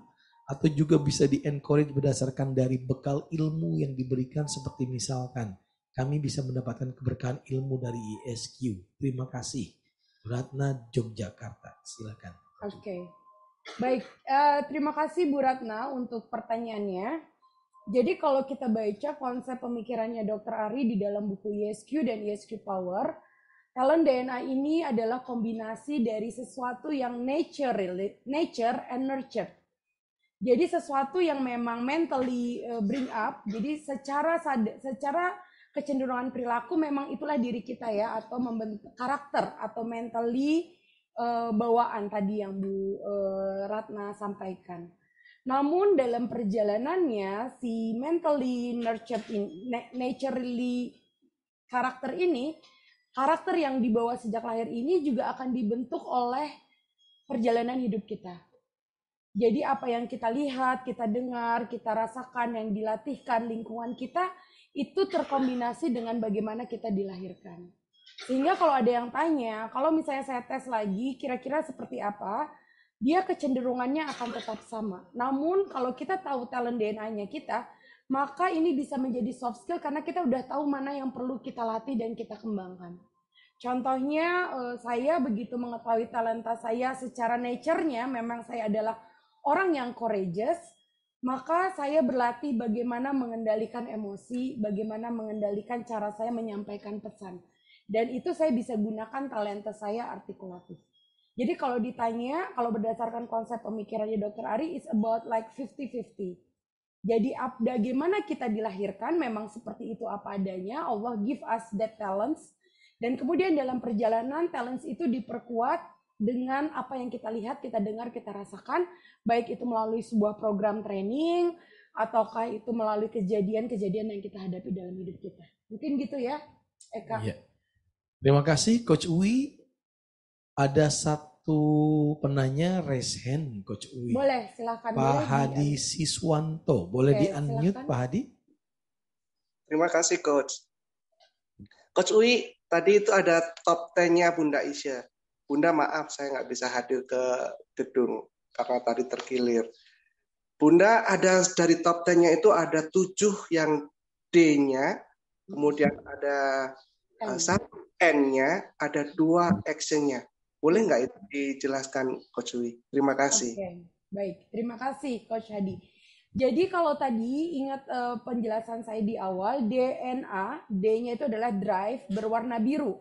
Atau juga bisa di-encourage berdasarkan dari bekal ilmu yang diberikan, seperti misalkan kami bisa mendapatkan keberkahan ilmu dari ISQ. Terima kasih. Ratna, Yogyakarta. Silakan. Oke. Baik, terima kasih Bu Ratna untuk pertanyaannya. Jadi kalau kita baca konsep pemikirannya Dr. Ari di dalam buku ISQ dan ISQ Power, talent DNA ini adalah kombinasi dari sesuatu yang nature and nurture. Jadi sesuatu yang memang mentally bring up, jadi secara kecenderungan perilaku memang itulah diri kita ya, atau membentuk karakter atau mentally bawaan tadi yang Bu Ratna sampaikan. Namun dalam perjalanannya si mentally nurtured naturally karakter ini, karakter yang dibawa sejak lahir ini juga akan dibentuk oleh perjalanan hidup kita. Jadi apa yang kita lihat, kita dengar, kita rasakan, yang dilatihkan lingkungan kita, itu terkombinasi dengan bagaimana kita dilahirkan. Sehingga kalau ada yang tanya, kalau misalnya saya tes lagi, kira-kira seperti apa, dia kecenderungannya akan tetap sama. Namun kalau kita tahu talent DNA-nya kita, maka ini bisa menjadi soft skill karena kita udah tahu mana yang perlu kita latih dan kita kembangkan. Contohnya, saya begitu mengetahui talenta saya secara nature-nya, memang saya adalah orang yang courageous, maka saya berlatih bagaimana mengendalikan emosi, bagaimana mengendalikan cara saya menyampaikan pesan. Dan itu saya bisa gunakan talenta saya artikulatif. Jadi kalau ditanya, kalau berdasarkan konsep pemikirannya Dr. Ari, it's about like 50-50. Jadi bagaimana kita dilahirkan, memang seperti itu apa adanya, Allah give us that talents, dan kemudian dalam perjalanan talents itu diperkuat dengan apa yang kita lihat, kita dengar, kita rasakan, baik itu melalui sebuah program training, ataukah itu melalui kejadian-kejadian yang kita hadapi dalam hidup kita. Mungkin gitu ya, Eka. Iya. Terima kasih Coach Uwi. Ada satu penanya raise hand Coach Uwi. Boleh, silakan. Pak Hadi Siswanto. Boleh di-unmute Pak Hadi? Terima kasih Coach. Coach Uwi, tadi itu ada top 10-nya Bunda Isya. Bunda maaf saya nggak bisa hadir ke gedung karena tadi terkilir. Bunda ada dari top 10-nya itu ada 7 yang D-nya, kemudian ada 1 N-nya, ada 2 action-nya. Boleh nggak itu dijelaskan Coach Uwi? Terima kasih. Oke, baik. Terima kasih Coach Hadi. Jadi kalau tadi ingat penjelasan saya di awal, DNA, D-nya itu adalah drive berwarna biru.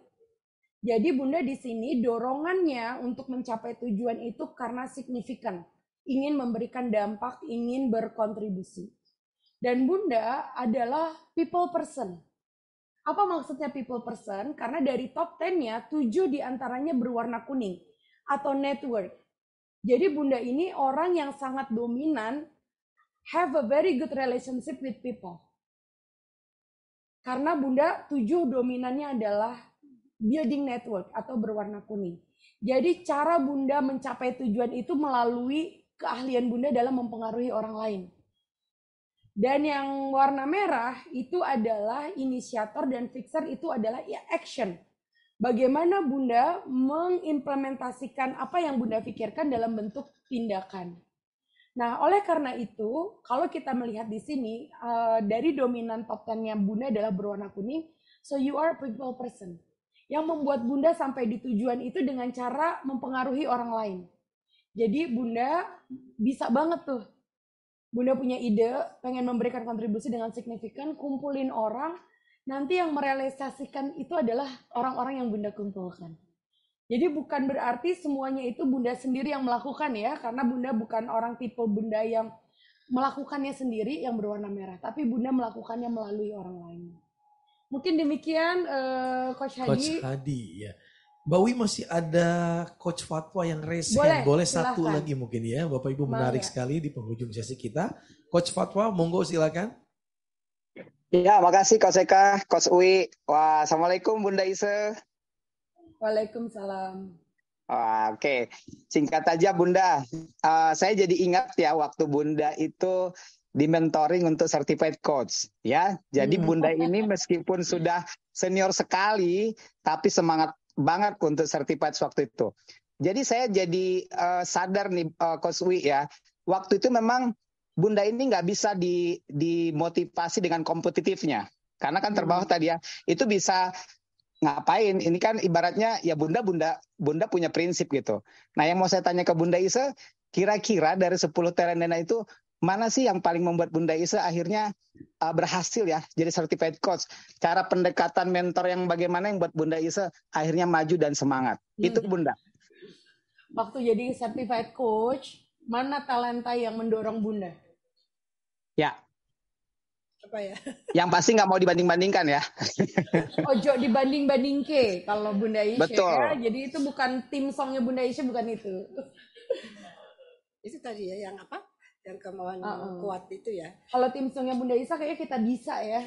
Jadi Bunda di sini dorongannya untuk mencapai tujuan itu karena signifikan, ingin memberikan dampak, ingin berkontribusi. Dan Bunda adalah people person. Apa maksudnya people person? Karena dari top 10-nya 7 diantaranya berwarna kuning atau network. Jadi Bunda ini orang yang sangat dominan, have a very good relationship with people. Karena Bunda 7 dominannya adalah building network atau berwarna kuning. Jadi cara Bunda mencapai tujuan itu melalui keahlian Bunda dalam mempengaruhi orang lain. Dan yang warna merah itu adalah inisiator dan fixer, itu adalah action. Bagaimana Bunda mengimplementasikan apa yang Bunda pikirkan dalam bentuk tindakan. Nah, oleh karena itu, kalau kita melihat di sini, dari dominan top 10-nya Bunda adalah berwarna kuning, so you are a people person. Yang membuat Bunda sampai di tujuan itu dengan cara mempengaruhi orang lain. Jadi Bunda bisa banget tuh. Bunda punya ide, pengen memberikan kontribusi dengan signifikan, kumpulin orang, nanti yang merealisasikan itu adalah orang-orang yang Bunda kumpulkan. Jadi bukan berarti semuanya itu Bunda sendiri yang melakukan ya, karena Bunda bukan orang tipe Bunda yang melakukannya sendiri yang berwarna merah, tapi Bunda melakukannya melalui orang lain. Mungkin demikian Coach Hadi. Coach Hadi ya. Mbak Wi masih ada Coach Fatwa yang raise hand. Boleh silakan. Satu lagi mungkin ya. Bapak Ibu menarik sekali di penghujung sesi kita. Coach Fatwa, monggo silakan. Ya, makasih Coach Eka, Coach Uwi. Wah, Assalamualaikum Bunda Ise. Waalaikumsalam. Oke. Singkat aja Bunda. Saya jadi ingat ya waktu Bunda itu di mentoring untuk certified coach ya. Jadi Bunda ini meskipun sudah senior sekali tapi semangat banget untuk certified waktu itu. Jadi saya jadi sadar nih Coach Wi ya. Waktu itu memang Bunda ini nggak bisa dimotivasi dengan kompetitifnya. Karena kan terbawah tadi ya. Itu bisa ngapain? Ini kan ibaratnya ya Bunda punya prinsip gitu. Nah, yang mau saya tanya ke Bunda Ise, kira-kira dari 10 talent DNA itu mana sih yang paling membuat Bunda Ise akhirnya berhasil ya jadi certified coach? Cara pendekatan mentor yang bagaimana yang buat Bunda Ise akhirnya maju dan semangat? Itu Bunda. Waktu jadi certified coach, mana talenta yang mendorong Bunda? Ya. Apa ya? Yang pasti nggak mau dibanding-bandingkan ya. Ojo dibanding-banding ke kalau Bunda Isya Betul. ya. Jadi itu bukan tim songnya Bunda Isya, bukan itu. Itu tadi ya yang apa? Yang kemauan kuat itu ya. Kalau tim songnya Bunda Isya kayaknya kita bisa ya.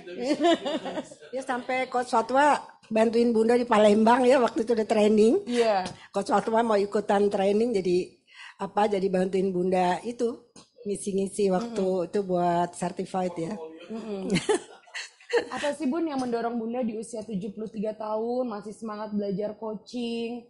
Ya sampai Coach Fatwa bantuin Bunda di Palembang ya waktu itu udah training. Iya. Coach Fatwa mau ikutan training jadi apa? Jadi bantuin Bunda itu ngisi-ngisi waktu itu buat certified ya. Apa sih Bun yang mendorong Bunda di usia 73 tahun masih semangat belajar coaching,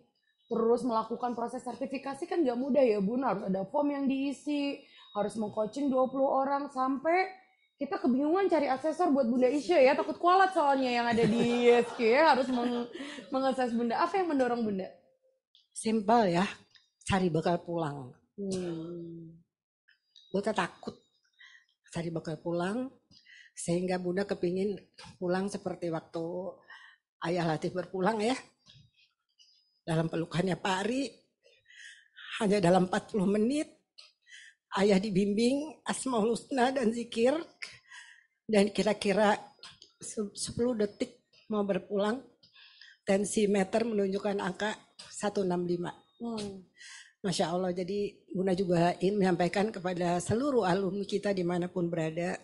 terus melakukan proses sertifikasi kan gak mudah ya Bun, harus ada form yang diisi, harus meng-coaching 20 orang sampai kita kebingungan cari asesor buat Bunda Isya ya, takut kualat soalnya yang ada di SQ ya, harus mengakses Bunda. Apa yang mendorong Bunda? Simpel ya, cari bekal pulang. Bunda takut cari bekal pulang, sehingga Bunda kepingin pulang seperti waktu Ayah Latif berpulang ya. Dalam pelukannya Pak Ari, hanya dalam 40 menit, Ayah dibimbing Asmaul Husna dan zikir, dan kira-kira 10 detik mau berpulang, tensi meter menunjukkan angka 165. Masya Allah, jadi Bunda juga ingin menyampaikan kepada seluruh alumni kita dimanapun berada,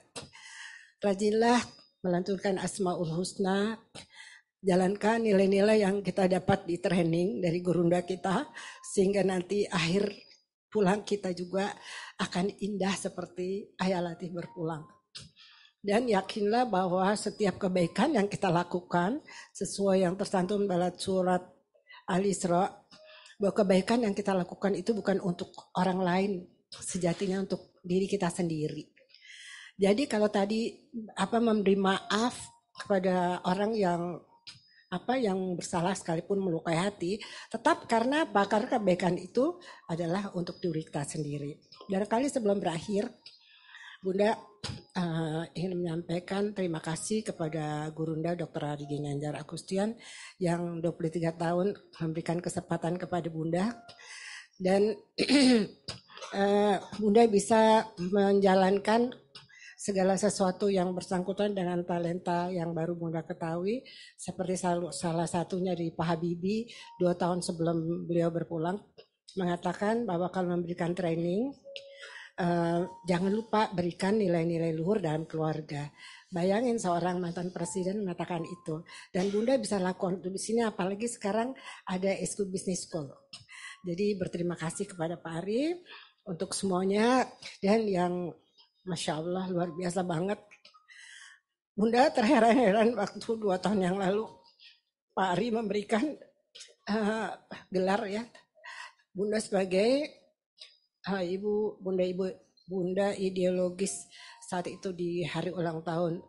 rajinlah melantunkan Asmaul Husna, jalankan nilai-nilai yang kita dapat di training dari gurunda kita, sehingga nanti akhir pulang kita juga akan indah seperti Ayah Latif berpulang. Dan yakinlah bahwa setiap kebaikan yang kita lakukan sesuai yang tercantum dalam surat Al-Isra, bahwa kebaikan yang kita lakukan itu bukan untuk orang lain, sejatinya untuk diri kita sendiri. Jadi kalau tadi memberi maaf kepada orang yang bersalah sekalipun melukai hati, tetap karena kebaikan itu adalah untuk diri kita sendiri. Barangkali sebelum berakhir, Bunda ingin menyampaikan terima kasih kepada Gurunda Dr. Ari Ginanjar Agustian yang 23 tahun memberikan kesempatan kepada Bunda, dan Bunda bisa menjalankan segala sesuatu yang bersangkutan dengan talenta yang baru Bunda ketahui, seperti salah satunya di Pak Habibie 2 tahun sebelum beliau berpulang mengatakan bahwa kalau memberikan training, jangan lupa berikan nilai-nilai luhur dalam keluarga. Bayangin seorang mantan presiden mengatakan itu, dan Bunda bisa lakukan di sini, apalagi sekarang ada SQ Business School. Jadi berterima kasih kepada Pak Ari untuk semuanya, dan yang Masya Allah luar biasa banget. Bunda terheran-heran waktu 2 tahun yang lalu Pak Ari memberikan gelar ya, Bunda sebagai Bunda ideologis saat itu di hari ulang tahun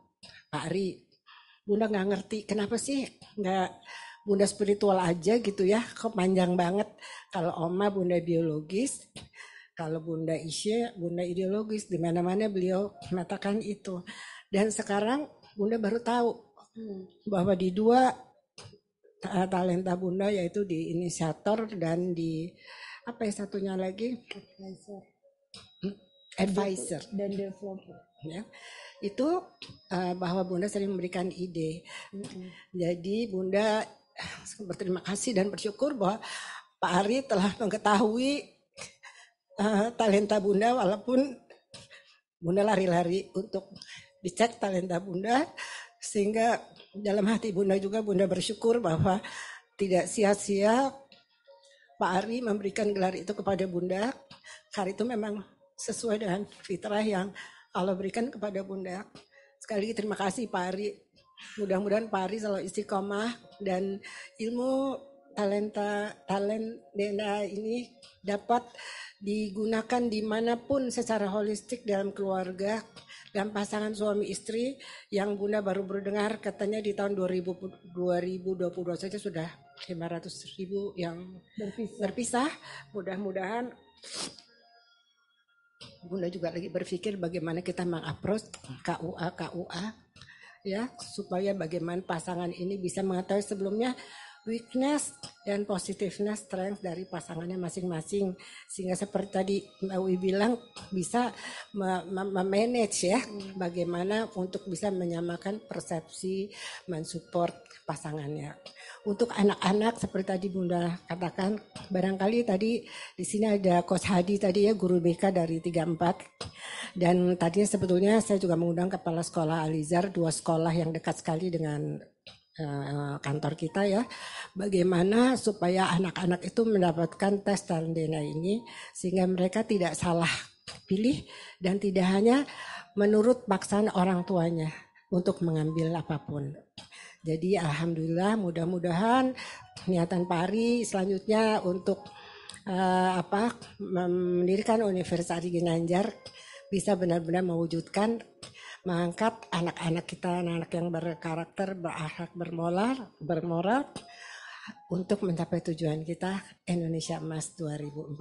Pak Ari. Bunda nggak ngerti kenapa sih nggak Bunda spiritual aja gitu ya, kok panjang banget. Kalau Oma Bunda biologis, kalau Bunda Isya Bunda ideologis, di mana-mana beliau mengatakan itu. Dan sekarang Bunda baru tahu bahwa di 2 talenta Bunda, yaitu di inisiator dan di apa ya satunya lagi, advisor dan developer ya, itu bahwa Bunda sering memberikan ide. Jadi Bunda berterima kasih dan bersyukur bahwa Pak Ari telah mengetahui talenta Bunda, walaupun Bunda lari-lari untuk dicek talenta Bunda, sehingga dalam hati Bunda juga Bunda bersyukur bahwa tidak sia-sia Pak Ari memberikan gelar itu kepada Bunda, karena itu memang sesuai dengan fitrah yang Allah berikan kepada Bunda. Sekali lagi terima kasih Pak Ari. Mudah-mudahan Pak Ari selalu istiqomah dan ilmu talenta ini dapat digunakan dimanapun secara holistik dalam keluarga dan pasangan suami istri yang Bunda baru berdengar katanya di tahun 2022 saja sudah 500.000 yang berpisah. Mudah-mudahan Bunda juga lagi berpikir bagaimana kita mengapproach KUA ya, supaya bagaimana pasangan ini bisa mengetahui sebelumnya weakness dan positiveness strength dari pasangannya masing-masing, sehingga seperti tadi Mbak Wi bilang bisa memanage ya bagaimana untuk bisa menyamakan persepsi, mensupport pasangannya. Untuk anak-anak seperti tadi Bunda katakan, barangkali tadi di sini ada Coach Hadi tadi ya, guru BK dari 34, dan tadinya sebetulnya saya juga mengundang kepala sekolah Alizar, 2 sekolah yang dekat sekali dengan kantor kita ya, bagaimana supaya anak-anak itu mendapatkan tes talent DNA ini sehingga mereka tidak salah pilih dan tidak hanya menurut paksaan orang tuanya untuk mengambil apapun. Jadi alhamdulillah, mudah-mudahan niatan Pak Ari selanjutnya untuk mendirikan Universitas Ari Ginanjar bisa benar-benar mewujudkan, mengangkat anak-anak kita, anak-anak yang berkarakter, berakhlak, bermoral untuk mencapai tujuan kita Indonesia Emas 2045.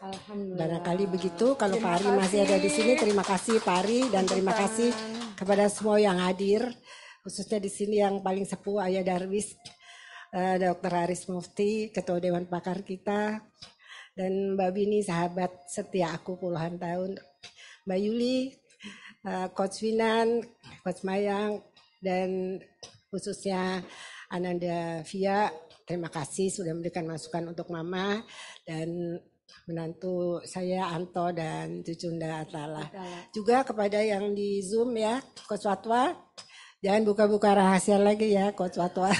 Alhamdulillah. Barangkali begitu. Kalau Pak Ari masih ada di sini, terima kasih Pak Ari dan terima kasih kepada semua yang hadir, khususnya di sini yang paling sepuh Ayah Darwis, Dr. Haris Mufti, Ketua Dewan Pakar kita, dan Mbak Bini, sahabat setia aku puluhan tahun, Mbak Yuli, Coach Winan, Coach Mayang, dan khususnya Ananda Via, terima kasih sudah memberikan masukan untuk Mama dan menantu saya Anto dan Cucunda Atala. Juga kepada yang di Zoom ya, Coach Watwa, jangan buka-buka rahasia lagi ya Coach Watwa.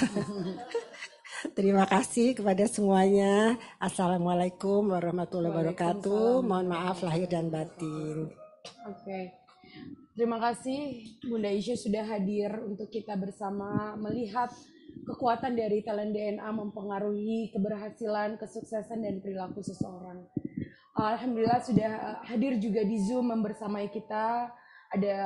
Terima kasih kepada semuanya. Assalamualaikum warahmatullahi wabarakatuh. Mohon maaf lahir dan batin. Oke. Terima kasih Bunda Isya sudah hadir untuk kita bersama melihat kekuatan dari talent DNA mempengaruhi keberhasilan, kesuksesan, dan perilaku seseorang. Alhamdulillah sudah hadir juga di Zoom membersamai kita. Ada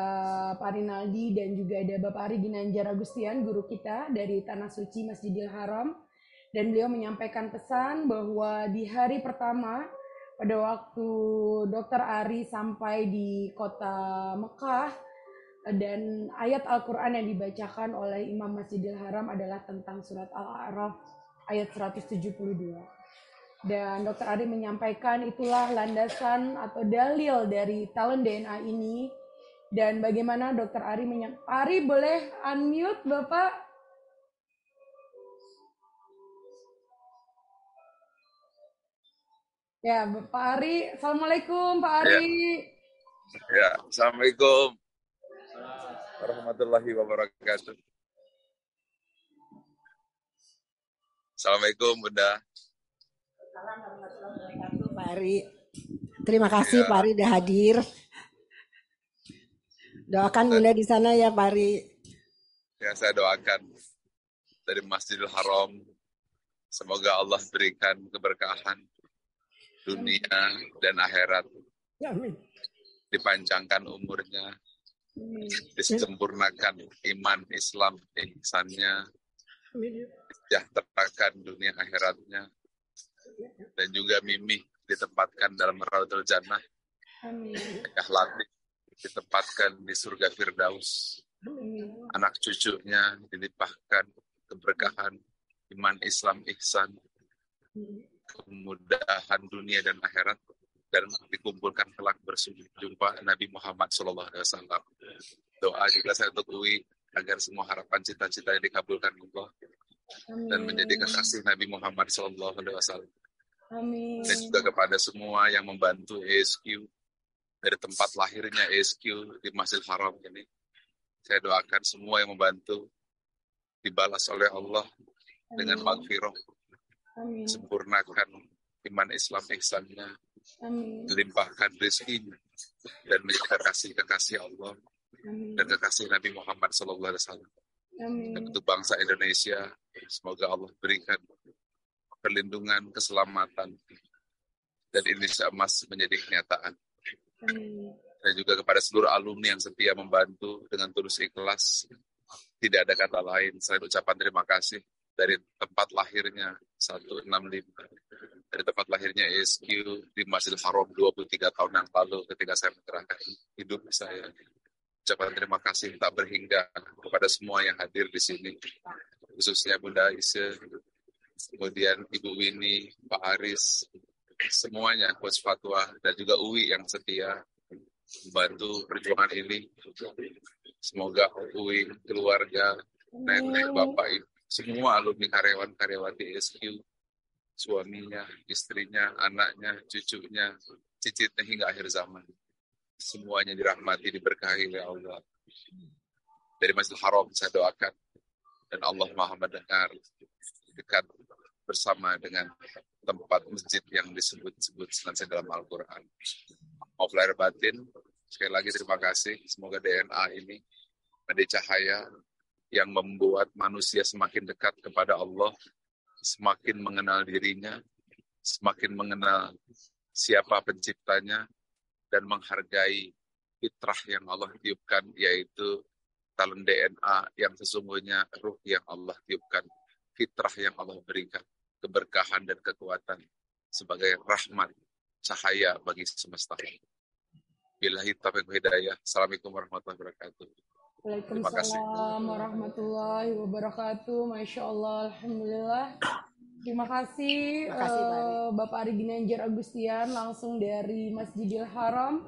Pak Rinaldi dan juga ada Bapak Ari Ginanjar Agustian, guru kita dari Tanah Suci Masjidil Haram. Dan beliau menyampaikan pesan bahwa di hari pertama pada waktu Dr. Ari sampai di kota Mekah, dan ayat Al-Quran yang dibacakan oleh Imam Masjidil Haram adalah tentang surat Al-A'raf ayat 172. Dan Dr. Ari menyampaikan itulah landasan atau dalil dari talent DNA ini. Dan bagaimana Dr. Ari Ari boleh unmute Bapak? Ya, Pak Ari. Assalamualaikum, Pak Ari. Ya, Assalamualaikum warahmatullahi wabarakatuh. Assalamualaikum, Bunda. Assalamualaikum Pak Ari. Terima kasih Pak Ari sudah hadir. Doakan Bunda di sana ya Pak Ari. Ya, saya doakan dari Masjidil Haram, semoga Allah berikan keberkahan dunia dan akhirat. Amin. Dipanjangkan umurnya, disempurnakan iman, Islam, ihsannya, disejahterakan dunia akhiratnya, dan juga Mimi ditempatkan dalam Raudhul Jannah, Kahlati ditempatkan di surga Firdaus, anak cucunya dilimpahkan keberkahan iman, Islam, ihsan, kemudahan dunia dan akhirat, dan dikumpulkan kelak berjumpa Nabi Muhammad SAW. Doa juga saya untuk UI agar semua harapan cita-citanya dikabulkan Allah dan menjadi kekasih Nabi Muhammad SAW. Dan juga kepada semua yang membantu ESQ dari tempat lahirnya ESQ di Masjidil Haram ini, saya doakan semua yang membantu dibalas oleh Allah dengan maghfirah. Sempurnakan iman, Islam, ihsannya, dilimpahkan rezekinya, dan menjadi kekasih Allah dan kekasih Nabi Muhammad SAW. Dan untuk bangsa Indonesia, semoga Allah berikan perlindungan, keselamatan, dan Indonesia Emas menjadi kenyataan. Dan juga kepada seluruh alumni yang setia membantu dengan tulus ikhlas, tidak ada kata lain selain ucapan terima kasih. Dari tempat lahirnya 165, dari tempat lahirnya ESQ di Masjidil Haram 23 tahun yang lalu ketika saya menyerahkan hidup saya. Ucapan terima kasih tak berhingga kepada semua yang hadir di sini, khususnya Bunda Isya, kemudian Ibu Winnie, Pak Aris, semuanya, Coach Fatwa, dan juga Uwi yang setia membantu perjuangan ini. Semoga Uwi, keluarga, nenek, bapak, ibu, semua alumni karyawan-karyawati SQ, suaminya, istrinya, anaknya, cucunya, cicitnya hingga akhir zaman. Semuanya dirahmati, diberkahi oleh Allah. Dari Masjidil Haram saya doakan, dan Allah Maha mendengar, dekat bersama dengan tempat masjid yang disebut-sebut senantiasa dalam Al-Quran. Maaf lahir batin, sekali lagi terima kasih. Semoga DNA ini menjadi cahaya yang membuat manusia semakin dekat kepada Allah, semakin mengenal dirinya, semakin mengenal siapa penciptanya, dan menghargai fitrah yang Allah tiupkan, yaitu talent DNA yang sesungguhnya ruh yang Allah tiupkan, fitrah yang Allah berikan, keberkahan dan kekuatan sebagai rahmat, cahaya bagi semesta. Billahi taufiq hidayah. Assalamualaikum warahmatullahi wabarakatuh. Waalaikumsalam warahmatullahi wabarakatuh. Masya Allah, alhamdulillah. Terima kasih, Bapak Ari Ginanjar Agustian langsung dari Masjidil Haram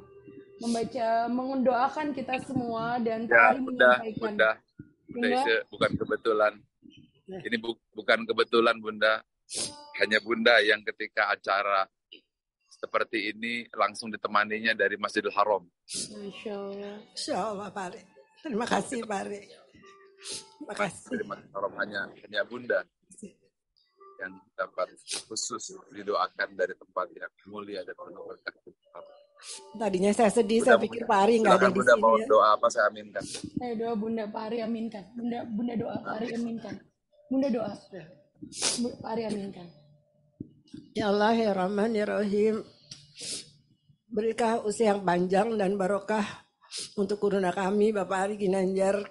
mendoakan kita semua dan Pak Ari menyampaikan. Bunda, bukan kebetulan. Ini bukan kebetulan Bunda. Hanya Bunda yang ketika acara seperti ini langsung ditemaninya dari Masjidil Haram. Masya Allah. Insya Allah Pak Ari. Terima kasih Pak Ari. Terima kasih. Dari Masjidil Haram hanya Bunda yang dapat khusus didoakan dari tempat yang mulia dan penuh berkah. Tadinya saya sedih, saya pikir Pak Ari nggak ada di Bunda sini. mau doa apa saya aminkan. Doa Bunda Pak Ari aminkan. Bunda doa Pak Ari aminkan. Bunda doa. Pak Ari aminkan. Ya Allah ya Rahman ya Rahim. Berikan usia yang panjang dan barokah untuk guruna kami Bapak Ari Ginanjar.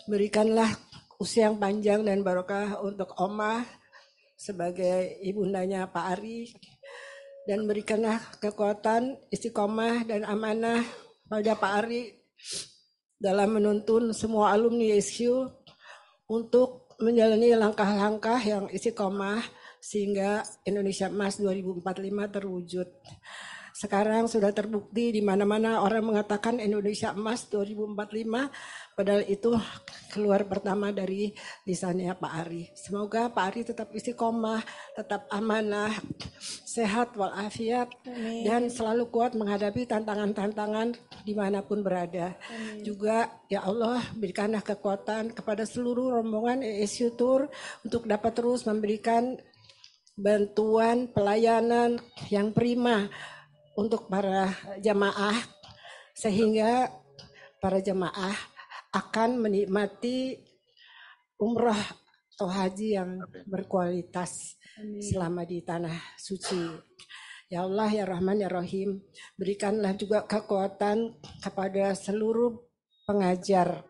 Berikanlah usia yang panjang dan barokah untuk Omah sebagai ibundanya Pak Ari. Dan berikanlah kekuatan, istiqomah dan amanah pada Pak Ari dalam menuntun semua alumni SQ untuk menjalani langkah-langkah yang istiqomah sehingga Indonesia Emas 2045 terwujud. Sekarang sudah terbukti di mana-mana orang mengatakan Indonesia Emas 2045, padahal itu keluar pertama dari lisannya Pak Ari. Semoga Pak Ari tetap istiqomah, tetap amanah, sehat walafiat, dan selalu kuat menghadapi tantangan-tantangan dimanapun berada. Juga ya Allah berikanlah kekuatan kepada seluruh rombongan ESU Tour untuk dapat terus memberikan bantuan pelayanan yang prima untuk para jamaah sehingga para jamaah akan menikmati umrah atau haji yang berkualitas selama di tanah suci. Ya Allah ya Rahman ya Rahim, berikanlah juga kekuatan kepada seluruh pengajar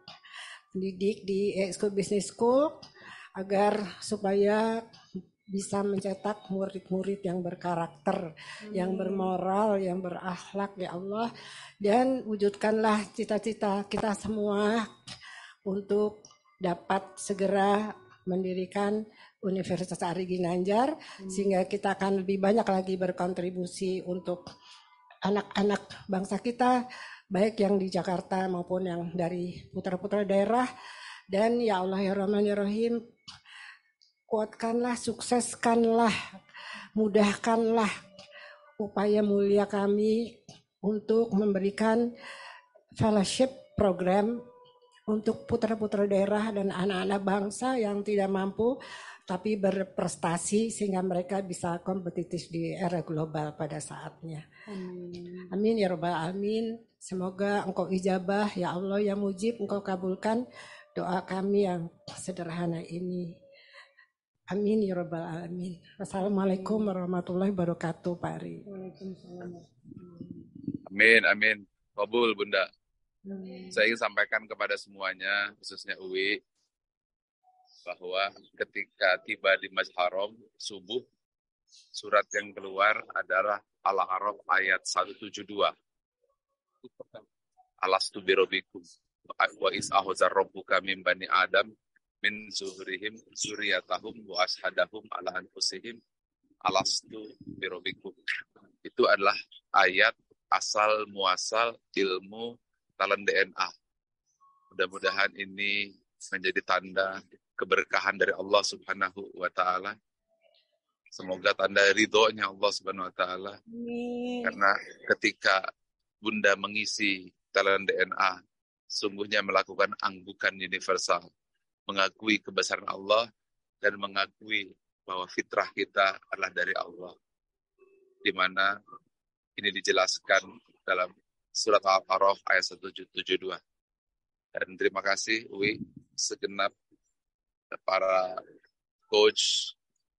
pendidik di Exco Business School agar supaya bisa mencetak murid-murid yang berkarakter, yang bermoral, yang berakhlak ya Allah. Dan wujudkanlah cita-cita kita semua untuk dapat segera mendirikan Universitas Ari Ginanjar sehingga kita akan lebih banyak lagi berkontribusi untuk anak-anak bangsa kita, baik yang di Jakarta maupun yang dari putra-putra daerah. Dan ya Allah ya Rahman ya Rahim, kuatkanlah, sukseskanlah, mudahkanlah upaya mulia kami untuk memberikan fellowship program untuk putra-putra daerah dan anak-anak bangsa yang tidak mampu tapi berprestasi sehingga mereka bisa kompetitif di era global pada saatnya. Amin ya Rabbal Alamin. Semoga Engkau ijabah ya Allah ya Mujib, Engkau kabulkan doa kami yang sederhana ini. Amin ya Rabbal Alamin. Wassalamualaikum warahmatullahi wabarakatuh Pak Ari. Amin. Kabul Bunda. Saya ingin sampaikan kepada semuanya, khususnya Uwi, bahwa ketika tiba di Masjidil Haram subuh, surat yang keluar adalah Al-A'raf ayat 172. Alastu birabbikum wa is ahzar rabbuka min bani Adam min zuhurihim zuriyatahum wa ashadahum ala anfusihim alastu birabbikum. Itu adalah ayat asal muasal ilmu talent DNA. Mudah-mudahan ini menjadi tanda keberkahan dari Allah Subhanahu wa taala. Semoga tanda ridhonya Allah Subhanahu wa taala. Karena ketika Bunda mengisi talent DNA, sungguhnya melakukan anggukan universal, mengakui kebesaran Allah dan mengakui bahwa fitrah kita adalah dari Allah. Di mana ini dijelaskan dalam surat Al-A'raf ayat 172. Dan terima kasih Uwi, segenap para coach,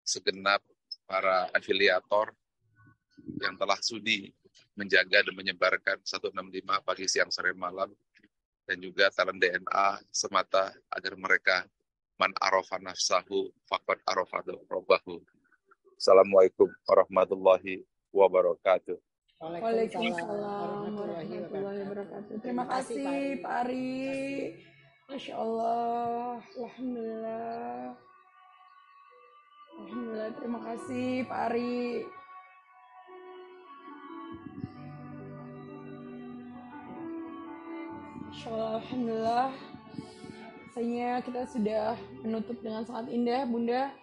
segenap para afiliator yang telah sudi menjaga dan menyebarkan 165 pagi, siang, sore, malam, dan juga talent DNA semata agar mereka man arafa nafsahu faqad arafa rabbahu. Assalamualaikum warahmatullahi wabarakatuh. Waalaikumsalam warahmatullahi wabarakatuh. Terima kasih Pak Ari. Masya Allah. Alhamdulillah. Alhamdulillah, terima kasih Pak Ari. Masya Allah, alhamdulillah. Rasanya kita sudah menutup dengan sangat indah, Bunda.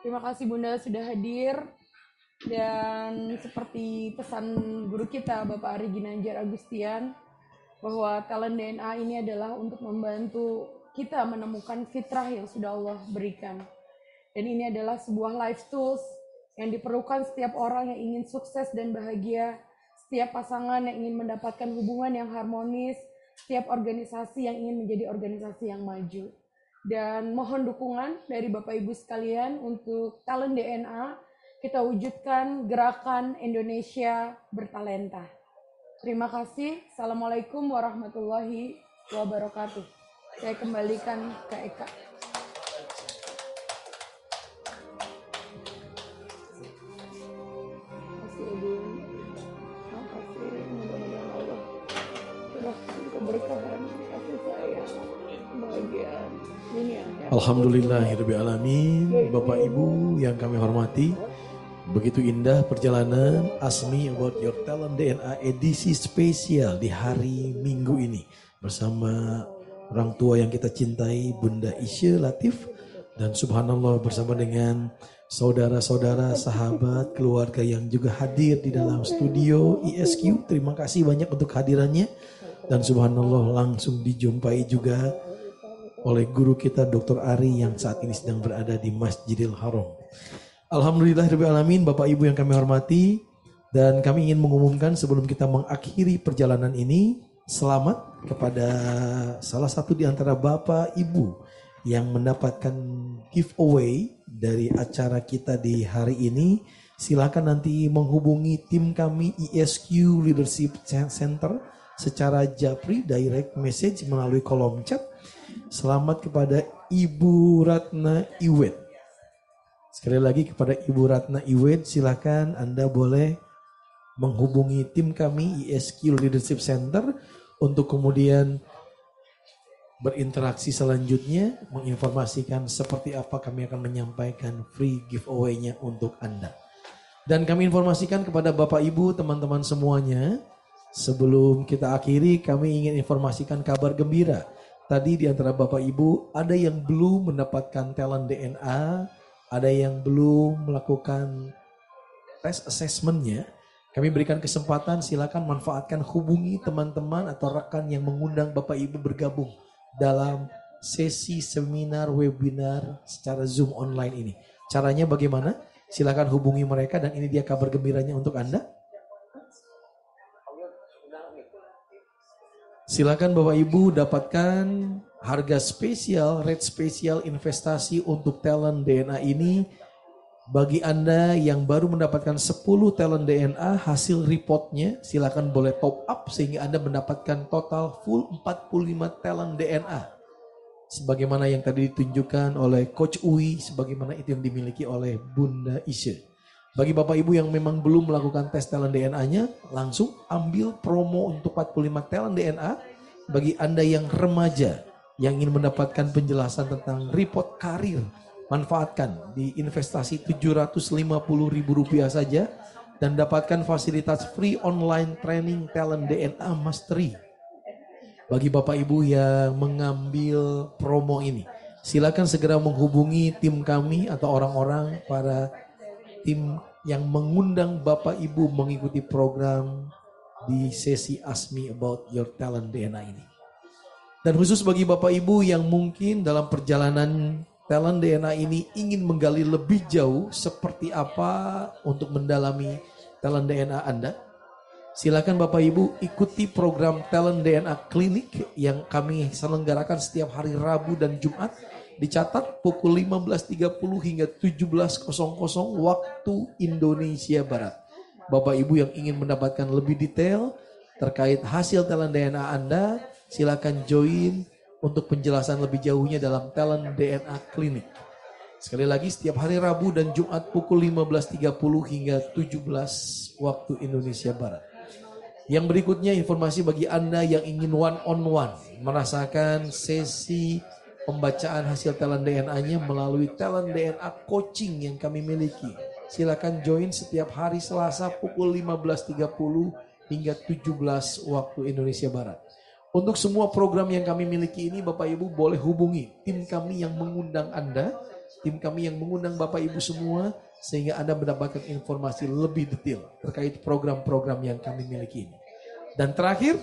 Terima kasih Bunda sudah hadir. Dan seperti pesan guru kita, Bapak Ari Ginanjar Agustian, bahwa talent DNA ini adalah untuk membantu kita menemukan fitrah yang sudah Allah berikan. Dan ini adalah sebuah life tools yang diperlukan setiap orang yang ingin sukses dan bahagia, setiap pasangan yang ingin mendapatkan hubungan yang harmonis, setiap organisasi yang ingin menjadi organisasi yang maju. Dan mohon dukungan dari Bapak Ibu sekalian untuk talent DNA, kita wujudkan gerakan Indonesia bertalenta. Terima kasih. Assalamualaikum warahmatullahi wabarakatuh. Saya kembalikan ke Eka. Alhamdulillahirabbil alamin. Bapak Ibu yang kami hormati, begitu indah perjalanan Ask Me About Your Talent DNA edisi spesial di hari Minggu ini bersama orang tua yang kita cintai, Bunda Isya Latif, dan subhanallah bersama dengan saudara-saudara, sahabat, keluarga yang juga hadir di dalam studio ISQ. Terima kasih banyak untuk hadirannya, dan subhanallah langsung dijumpai juga oleh guru kita Dr. Ari yang saat ini sedang berada di Masjidil Haram. Alhamdulillahirabbil alamin. Bapak Ibu yang kami hormati, dan kami ingin mengumumkan sebelum kita mengakhiri perjalanan ini, selamat kepada salah satu di antara Bapak Ibu yang mendapatkan giveaway dari acara kita di hari ini. Silakan nanti menghubungi tim kami ISQ Leadership Center secara japri, direct message melalui kolom chat. Selamat kepada Ibu Ratna Iwet. Sekali lagi kepada Ibu Ratna Iwet, silakan Anda boleh menghubungi tim kami ISQ Leadership Center untuk kemudian berinteraksi selanjutnya, menginformasikan seperti apa kami akan menyampaikan free giveaway-nya untuk Anda. Dan kami informasikan kepada Bapak Ibu, teman-teman semuanya, sebelum kita akhiri kami ingin informasikan kabar gembira. Tadi di antara Bapak Ibu ada yang belum mendapatkan talent DNA, ada yang belum melakukan tes assessment-nya. Kami berikan kesempatan, silakan manfaatkan, hubungi teman-teman atau rekan yang mengundang Bapak Ibu bergabung dalam sesi seminar webinar secara Zoom online ini. Caranya bagaimana? Silakan hubungi mereka, dan ini dia kabar gembiranya untuk Anda. Silakan Bapak Ibu dapatkan harga spesial, rate spesial investasi untuk talent DNA ini. Bagi Anda yang baru mendapatkan 10 talent DNA, hasil reportnya silakan boleh top up sehingga Anda mendapatkan total full 45 talent DNA. Sebagaimana yang tadi ditunjukkan oleh Coach Uwi, sebagaimana itu yang dimiliki oleh Bunda Isya. Bagi Bapak Ibu yang memang belum melakukan tes talent DNA-nya, langsung ambil promo untuk 45 talent DNA. Bagi Anda yang remaja, yang ingin mendapatkan penjelasan tentang report karir, manfaatkan di investasi Rp750.000 saja dan dapatkan fasilitas free online training talent DNA Mastery. Bagi Bapak Ibu yang mengambil promo ini, silakan segera menghubungi tim kami atau orang-orang para tim yang mengundang Bapak Ibu mengikuti program di sesi Ask Me About Your Talent DNA ini. Dan khusus bagi Bapak Ibu yang mungkin dalam perjalanan Talent DNA ini ingin menggali lebih jauh seperti apa untuk mendalami Talent DNA Anda, silakan Bapak Ibu ikuti program Talent DNA Clinic yang kami selenggarakan setiap hari Rabu dan Jumat. Dicatat pukul 15.30 hingga 17.00 waktu Indonesia Barat. Bapak Ibu yang ingin mendapatkan lebih detail terkait hasil Talent DNA Anda, silakan join untuk penjelasan lebih jauhnya dalam Talent DNA Clinic. Sekali lagi setiap hari Rabu dan Jumat pukul 15.30 hingga 17 waktu Indonesia Barat. Yang berikutnya informasi bagi Anda yang ingin one-on-one merasakan sesi pembacaan hasil Talent DNA-nya melalui Talent DNA Coaching yang kami miliki. Silakan join setiap hari Selasa pukul 15.30 hingga 17 waktu Indonesia Barat. Untuk semua program yang kami miliki ini, Bapak Ibu boleh hubungi tim kami yang mengundang Anda, tim kami yang mengundang Bapak Ibu semua, sehingga Anda mendapatkan informasi lebih detail terkait program-program yang kami miliki ini. Dan terakhir,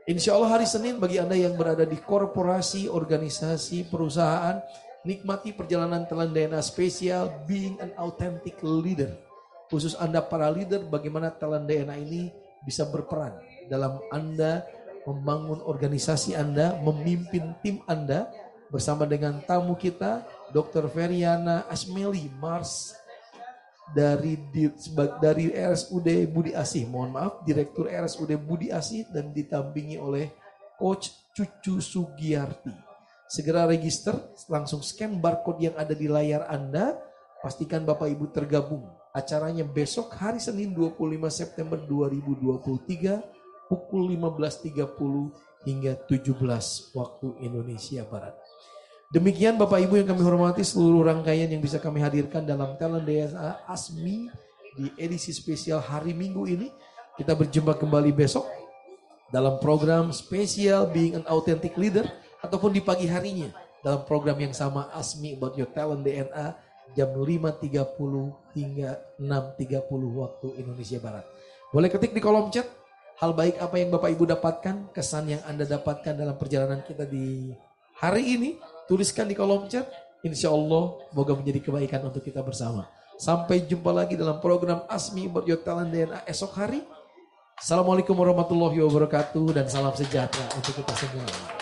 insya Allah hari Senin bagi Anda yang berada di korporasi, organisasi, perusahaan, nikmati perjalanan Talent DNA spesial Being an Authentic Leader. Khusus Anda para leader, bagaimana Talent DNA ini bisa berperan dalam Anda membangun organisasi Anda, memimpin tim Anda bersama dengan tamu kita, Dr. Feriana Asmeli Mars dari RSUD Budi Asih, mohon maaf, Direktur RSUD Budi Asih, dan ditampingi oleh Coach Cucu Sugiyarti. Segera register, langsung scan barcode yang ada di layar Anda, pastikan Bapak Ibu tergabung. Acaranya besok hari Senin 25 September 2023 pukul 15.30 hingga 17 waktu Indonesia Barat. Demikian Bapak Ibu yang kami hormati, seluruh rangkaian yang bisa kami hadirkan dalam Talent DNA Ask Me di edisi spesial hari Minggu ini. Kita berjumpa kembali besok dalam program spesial Being an Authentic Leader, ataupun di pagi harinya dalam program yang sama Ask Me About Your Talent DNA jam 5.30 hingga 6.30 waktu Indonesia Barat. Boleh ketik di kolom chat hal baik apa yang Bapak Ibu dapatkan, kesan yang Anda dapatkan dalam perjalanan kita di hari ini. Tuliskan di kolom chat, insya Allah semoga menjadi kebaikan untuk kita bersama. Sampai jumpa lagi dalam program Ask Me About Your Talent DNA esok hari. Assalamualaikum warahmatullahi wabarakatuh dan salam sejahtera untuk kita semua.